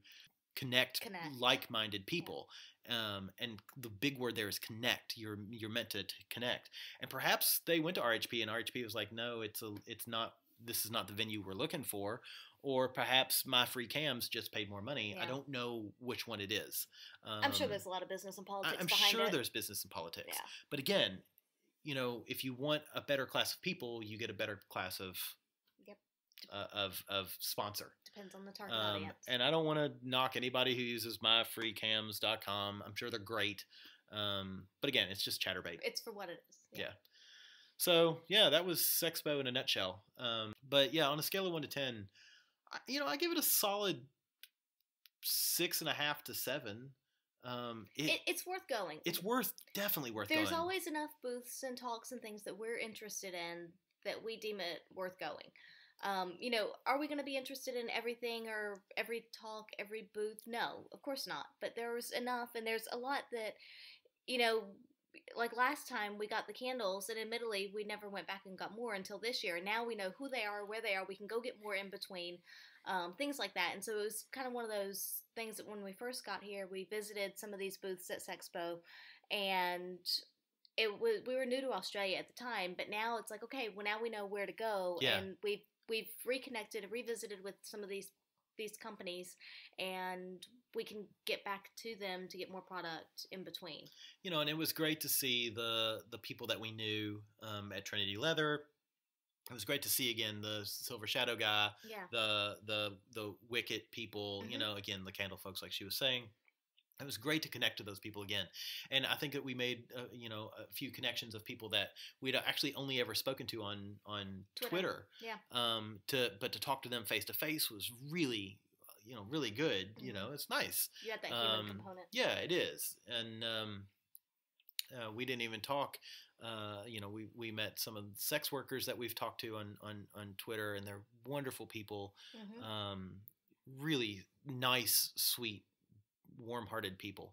connect. Like-minded people. Yeah. And the big word there is connect. You're meant to connect. And perhaps they went to RHP, and RHP was like, no, it's not this is not the venue we're looking for, or perhaps my free cams just paid more money. I don't know which one it is. I'm sure there's a lot of business and politics I'm behind sure it. there's business and politics. But again, if you want a better class of people, you get a better class of of sponsor. Depends on the target audience. And I don't want to knock anybody who uses myfreecams.com. I'm sure they're great. But again, it's just chatterbait. It's for what it is. Yeah. So, yeah, that was Sexpo in a nutshell. But, yeah, on a scale of 1 to 10, I give it a solid 6.5 to 7. It's worth going. It's definitely worth going. There's always enough booths and talks and things that we're interested in that we deem it worth going. Are we going to be interested in everything or every talk, every booth? No, of course not. But there's enough, and there's a lot that, like last time we got the candles, and admittedly we never went back and got more until this year. And now we know who they are, where they are. We can go get more in between, things like that. And so it was kind of one of those things that when we first got here, we visited some of these booths at Sexpo, and we were new to Australia at the time, but now it's like, okay, well now we know where to go, and we've reconnected and revisited with some of these companies, and we can get back to them to get more product in between. And it was great to see the people that we knew at Trinity Leather. It was great to see again the Silver Shadow guy, the Wicket people. Again the candle folks, like she was saying. It was great to connect to those people again. And I think that we made, a few connections of people that we'd actually only ever spoken to on Twitter. Yeah. But to talk to them face to face was really, really good. Mm-hmm. It's nice. You got that human component. Yeah, it is. And we didn't even talk. We met some of the sex workers that we've talked to on Twitter, and they're wonderful people. Mm-hmm. Really nice, sweet, warm-hearted people.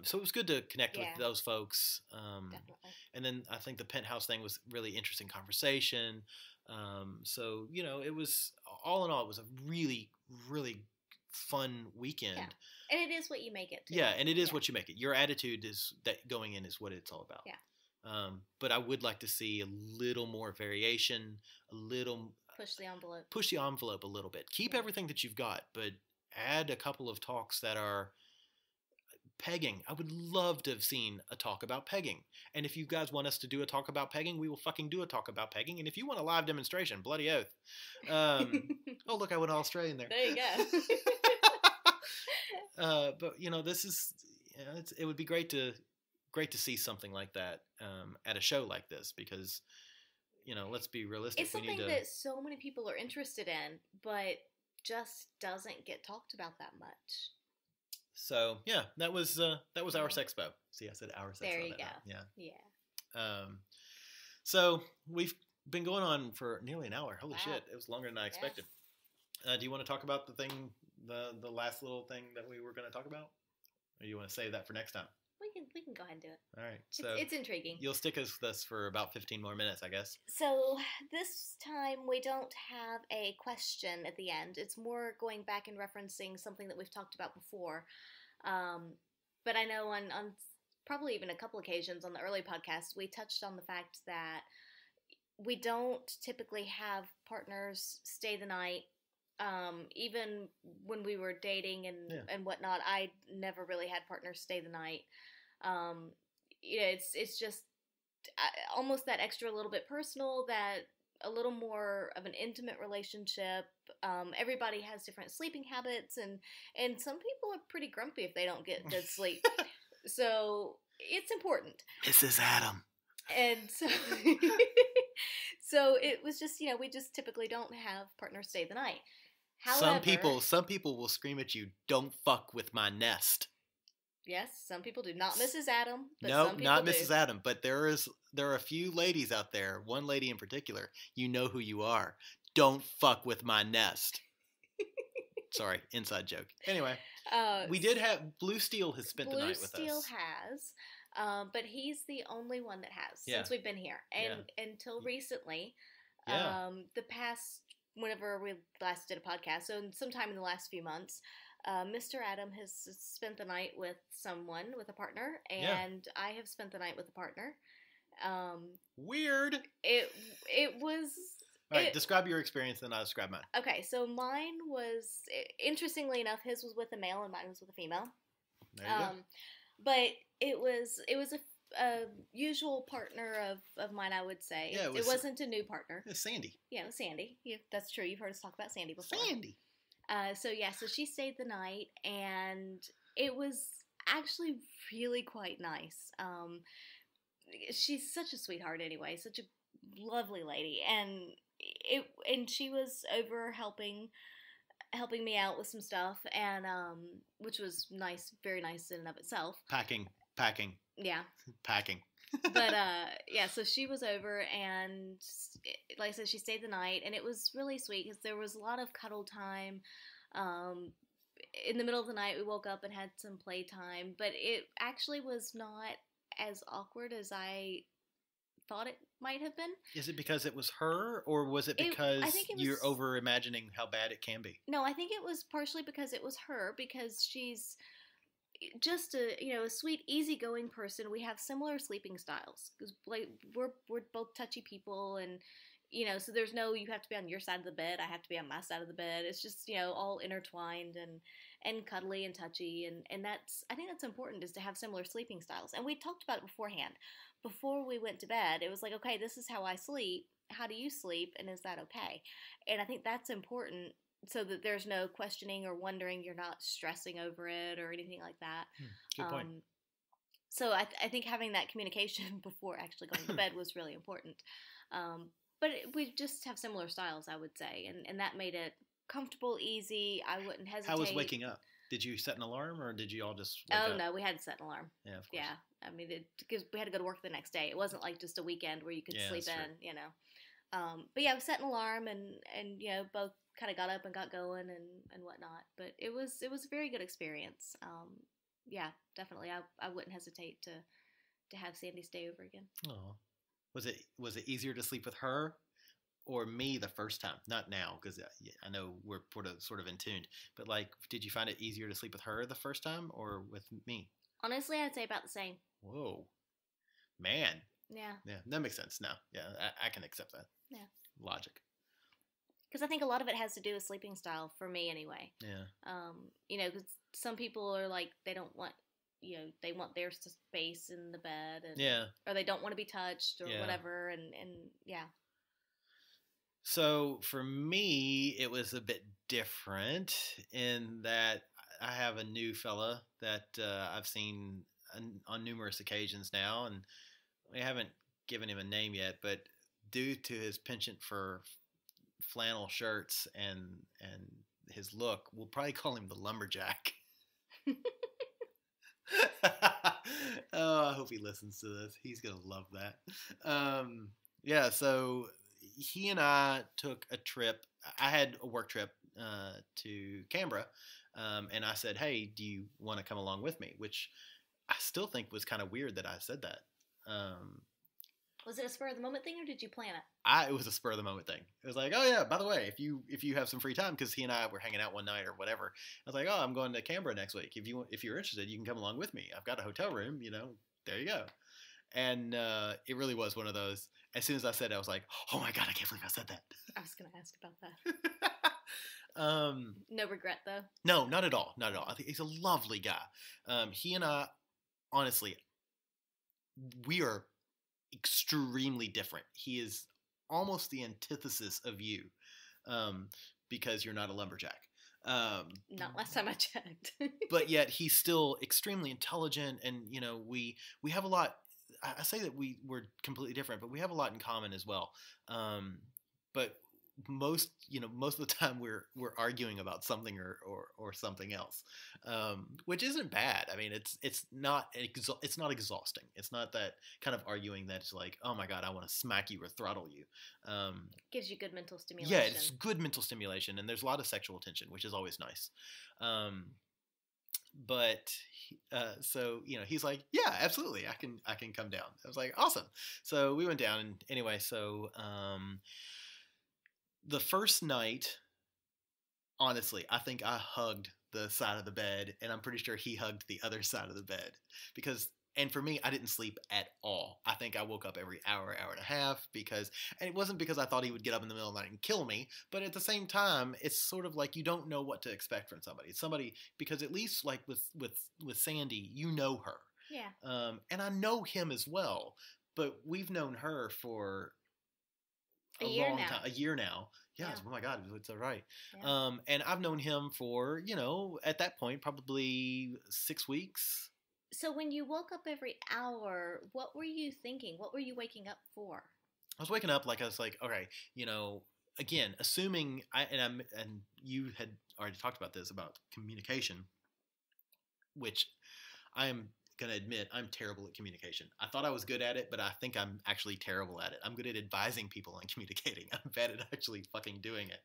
So it was good to connect with those folks. Definitely. And then I think the penthouse thing was really interesting conversation. So, it was, all in all, it was a really, really fun weekend. Yeah. And it is what you make it to. Yeah, and it is what you make it. Your attitude is that going in is what it's all about. Yeah. But I would like to see a little more variation, a little... Push the envelope. Push the envelope a little bit. Keep everything that you've got, but add a couple of talks that are pegging. I would love to have seen a talk about pegging. And if you guys want us to do a talk about pegging, we will fucking do a talk about pegging. And if you want a live demonstration, bloody oath. Oh, look, I went all Australian there. There you go. But, this is, it would be great to see something like that at a show like this, because, let's be realistic. It's something that so many people are interested in, but just doesn't get talked about that much. So yeah, that was our Sexpo. See, I said our Sexpo. There you go. Yeah. So we've been going on for nearly an hour. Holy shit, it was longer than I expected. Do you want to talk about the thing, the last little thing that we were going to talk about, or you want to save that for next time? We can go ahead and do it. All right. So it's intriguing. You'll stick with us for about 15 more minutes, I guess. So this time we don't have a question at the end. It's more going back and referencing something that we've talked about before. But I know on probably even a couple occasions on the early podcasts, we touched on the fact that we don't typically have partners stay the night. Even when we were dating and whatnot, I never really had partners stay the night. It's just almost that extra little bit personal, that a little more of an intimate relationship. Everybody has different sleeping habits, and some people are pretty grumpy if they don't get good sleep. So it's important. Mrs. Adam. And so, so it was just, we just typically don't have partners stay the night. However, some people will scream at you, "Don't fuck with my nest." Yes, some people do. Not Mrs. Adam. But no, some not do. Mrs. Adam. But there are a few ladies out there. One lady in particular. You know who you are. Don't fuck with my nest. Sorry, inside joke. Anyway, we did have Blue Steel has spent the night with us. Blue Steel has, but he's the only one that has since we've been here, and until recently, the past whenever we last did a podcast, so sometime in the last few months. Mr. Adam has spent the night with a partner, and I have spent the night with a partner. Weird. It was All right, describe your experience, then I'll describe mine. Okay, so mine was, interestingly enough, his was with a male and mine was with a female. There you go. But it was a usual partner of mine, I would say. Yeah, it wasn't a new partner. It was Sandy. Yeah, it was Sandy. That's true. You've heard us talk about Sandy before. Sandy. So she stayed the night, and it was actually really quite nice. She's such a sweetheart anyway, such a lovely lady, and she was over helping me out with some stuff, and which was nice, very nice in and of itself. Packing. Yeah. Packing. But yeah, so she was over, and like I said, she stayed the night, and it was really sweet because there was a lot of cuddle time. In the middle of the night, we woke up and had some playtime, but it actually was not as awkward as I thought it might have been. Is it because it was her, or was it because you're over imagining how bad it can be? No, I think it was partially because it was her, because she's just a sweet, easygoing person. We have similar sleeping styles because like we're both touchy people, and so there's no, you have to be on your side of the bed, I have to be on my side of the bed. It's just all intertwined and cuddly and touchy, and I think that's important, is to have similar sleeping styles. And we talked about it beforehand. Before we went to bed, it was like, okay, this is how I sleep. How do you sleep? And is that okay? And I think that's important, so that there's no questioning or wondering, you're not stressing over it or anything like that. Good point. So I think having that communication before actually going to bed was really important. But we just have similar styles, I would say, and that made it comfortable, easy. I wouldn't hesitate. How was waking up? Did you set an alarm, or did you all just wake up? No, we had to set an alarm. Yeah, of course. Yeah, I mean, because we had to go to work the next day. It wasn't like just a weekend where you could sleep in, But yeah, we set an alarm, and both kind of got up and got going and whatnot. But it was a very good experience. Yeah, definitely. I wouldn't hesitate to have Sandy stay over again. Oh, was it easier to sleep with her or me the first time? Not now, because I know we're sort of in tune. But like, did you find it easier to sleep with her the first time or with me? Honestly, I'd say about the same. Whoa, man. Yeah. Yeah, that makes sense now. Yeah, I can accept that. Yeah. Logic. Because I think a lot of it has to do with sleeping style, for me anyway. Yeah. Because some people are like, they don't want, they want their space in the bed, or they don't want to be touched or whatever, and yeah. So for me, it was a bit different in that I have a new fella that I've seen on numerous occasions now, and we haven't given him a name yet, but due to his penchant for flannel shirts and his look, we'll probably call him the lumberjack. Oh, I hope he listens to this. He's gonna love that. Yeah, so he and I took a trip. I had a work trip to Canberra, and I said, "Hey, do you want to come along with me?" Which I still think was kind of weird that I said that. Was it a spur of the moment thing, or did you plan it? It was a spur of the moment thing. It was like, oh yeah, by the way, if you have some free time, because he and I were hanging out one night or whatever, I was like, oh, I'm going to Canberra next week. If you're interested, you can come along with me. I've got a hotel room. There you go. And it really was one of those. As soon as I said it, I was like, oh my god, I can't believe I said that. I was going to ask about that. No regret though. No, not at all. Not at all. I think he's a lovely guy. He and I, honestly, we are extremely different. He is almost the antithesis of you, because you're not a lumberjack. Not last time I checked. But yet he's still extremely intelligent, and we have a lot. I say that we're completely different, but we have a lot in common as well. But most of the time we're arguing about something or something else, which isn't bad. I mean, it's not exhausting. It's not that kind of arguing that it's like, oh my god, I want to smack you or throttle you. Gives you good mental stimulation. Yeah, it's good mental stimulation, and there's a lot of sexual tension, which is always nice. But so he's like, yeah, absolutely, I can come down. I was like, awesome. So we went down, and anyway, so the first night, honestly, I think I hugged the side of the bed, and I'm pretty sure he hugged the other side of the bed, because And for me, I didn't sleep at all. I think I woke up every hour, hour and a half and it wasn't because I thought he would get up in the middle of the night and kill me, but at the same time, it's sort of like you don't know what to expect from somebody. Because at least like with Sandy, you know her. Yeah. And I know him as well, but we've known her for a long time, a year now. Yes. Yeah. Oh my God, it's all right. Yeah. And I've known him for, at that point, probably 6 weeks. So when you woke up every hour, what were you thinking? What were you waking up for? I was waking up like I was like, okay, again, assuming and you had already talked about this about communication, which I am going to admit I'm terrible at communication. I thought I was good at it, but I think I'm actually terrible at it. I'm good at advising people on communicating. I'm bad at actually fucking doing it.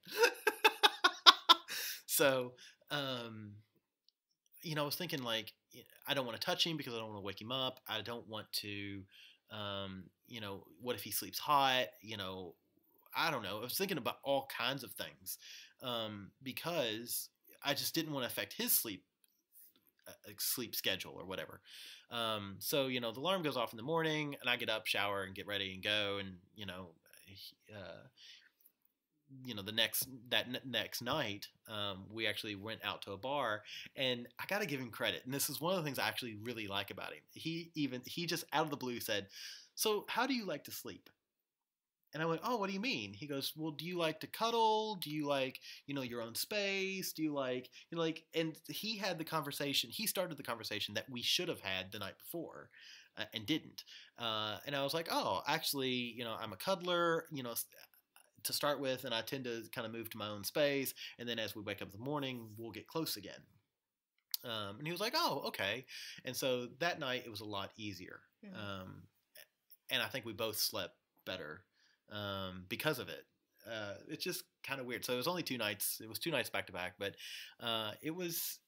So, I was thinking like, I don't want to touch him because I don't want to wake him up. I don't want to, what if he sleeps hot? I don't know. I was thinking about all kinds of things because I just didn't want to affect his sleep schedule or whatever. So, the alarm goes off in the morning and I get up, shower and get ready and go. And, the next night, we actually went out to a bar, and I got to give him credit. And this is one of the things I actually really like about him. He just out of the blue said, "So how do you like to sleep?" And I went, "Oh, what do you mean?" He goes, "Well, do you like to cuddle? Do you like, your own space? Do you like, and he had the conversation. He started the conversation that we should have had the night before, and didn't. And I was like, "Oh, actually, I'm a cuddler, to start with, and I tend to kind of move to my own space. And then as we wake up in the morning, we'll get close again." And he was like, "Oh, okay." And so that night it was a lot easier. Mm-hmm. And I think we both slept better because of it. It's just kind of weird. So it was only 2 nights. It was 2 nights back to back, but it was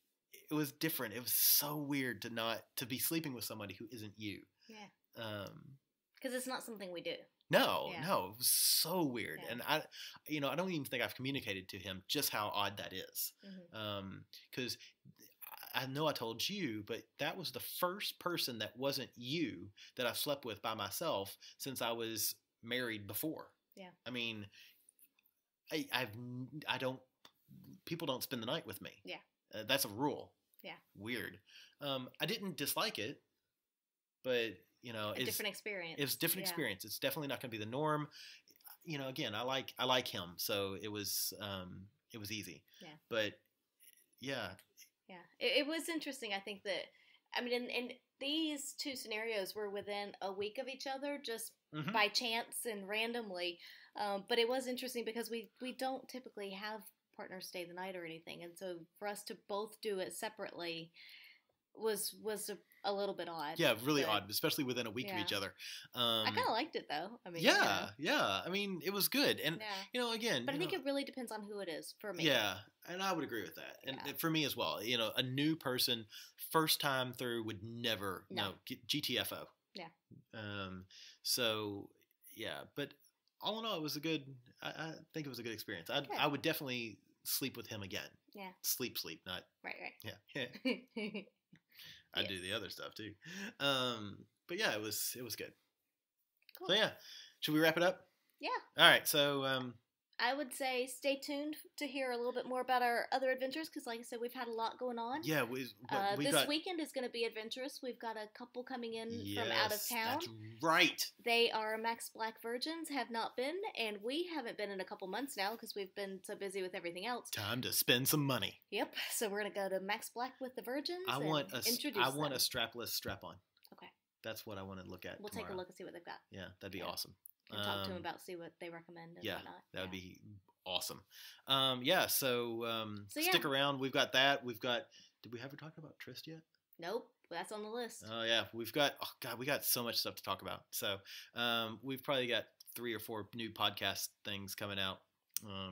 different. It was so weird to be sleeping with somebody who isn't you. Yeah. Because it's not something we do. No, it was so weird. Yeah. And I don't even think I've communicated to him just how odd that is. Because I know I told you, but that was the first person that wasn't you that I've slept with by myself since I was married before. Yeah. I mean, people don't spend the night with me. Yeah. That's a rule. Yeah. Weird. I didn't dislike it, but a different experience. It was a different experience. It's definitely not going to be the norm. Again, I like him, so it was easy. Yeah. But yeah. Yeah. It was interesting. I think that, I mean, and these 2 scenarios were within a week of each other, just mm-hmm. by chance and randomly. But it was interesting because we don't typically have partners stay the night or anything, and so for us to both do it separately was a little bit odd. Yeah, really odd, especially within a week of each other. I kind of liked it though. I mean, yeah. I mean, it was good, and again, but I think it really depends on who it is for me. Yeah, and I would agree with that, and for me as well. A new person, first time through, would never GTFO. Yeah. So yeah, but all in all, it was I think it was a good experience. I would definitely sleep with him again. Yeah. Sleep, not. Right. Yeah. I do the other stuff too. But yeah, it was good. Cool. So yeah, should we wrap it up? Yeah. All right. So I would say stay tuned to hear a little bit more about our other adventures because, like I said, we've had a lot going on. Yeah, this weekend is going to be adventurous. We've got a couple coming in from out of town. That's right. They are Max Black virgins, have not been, and we haven't been in a couple months now because we've been so busy with everything else. Time to spend some money. Yep. So we're going to go to Max Black with the virgins. I want a strapless strap-on. Okay. That's what I want to look at. We'll take a look and see what they've got. Yeah, that'd be awesome. Can talk to them about see what they recommend and whatnot. That would be awesome. So stick around. We've got that. Did we ever talk about Trist yet? Nope. That's on the list. Oh yeah. We got so much stuff to talk about. So we've probably got 3 or 4 new podcast things coming out.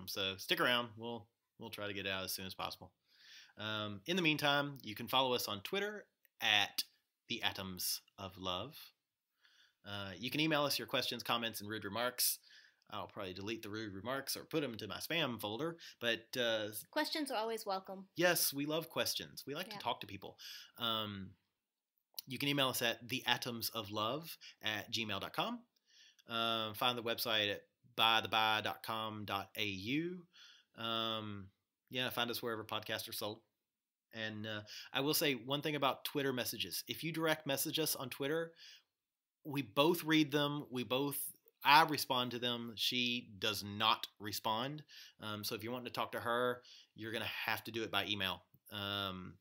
So stick around. We'll try to get it out as soon as possible. In the meantime, you can follow us on Twitter at The Atoms of Love. You can email us your questions, comments, and rude remarks. I'll probably delete the rude remarks or put them into my spam folder. But questions are always welcome. Yes, we love questions. We like to talk to people. You can email us at theatomsoflove@gmail.com. Find the website at bytheby.com.au. Find us wherever podcasts are sold. And I will say one thing about Twitter messages. If you direct message us on Twitter, we both read them. I respond to them. She does not respond. So if you want to talk to her, you're going to have to do it by email. I'm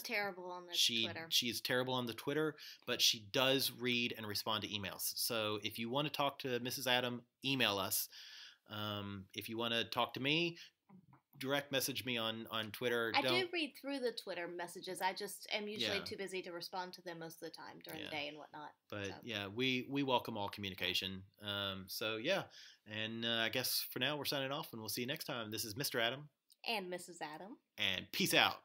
terrible on the Twitter. She is terrible on the Twitter, but she does read and respond to emails. So if you want to talk to Mrs. Adam, email us. If you want to talk to me, direct message me on Twitter. I do read through the Twitter messages. I just am usually too busy to respond to them most of the time during the day and whatnot. But we welcome all communication. And I guess for now we're signing off, and we'll see you next time. This is Mr. Adam and Mrs. Adam, and peace out.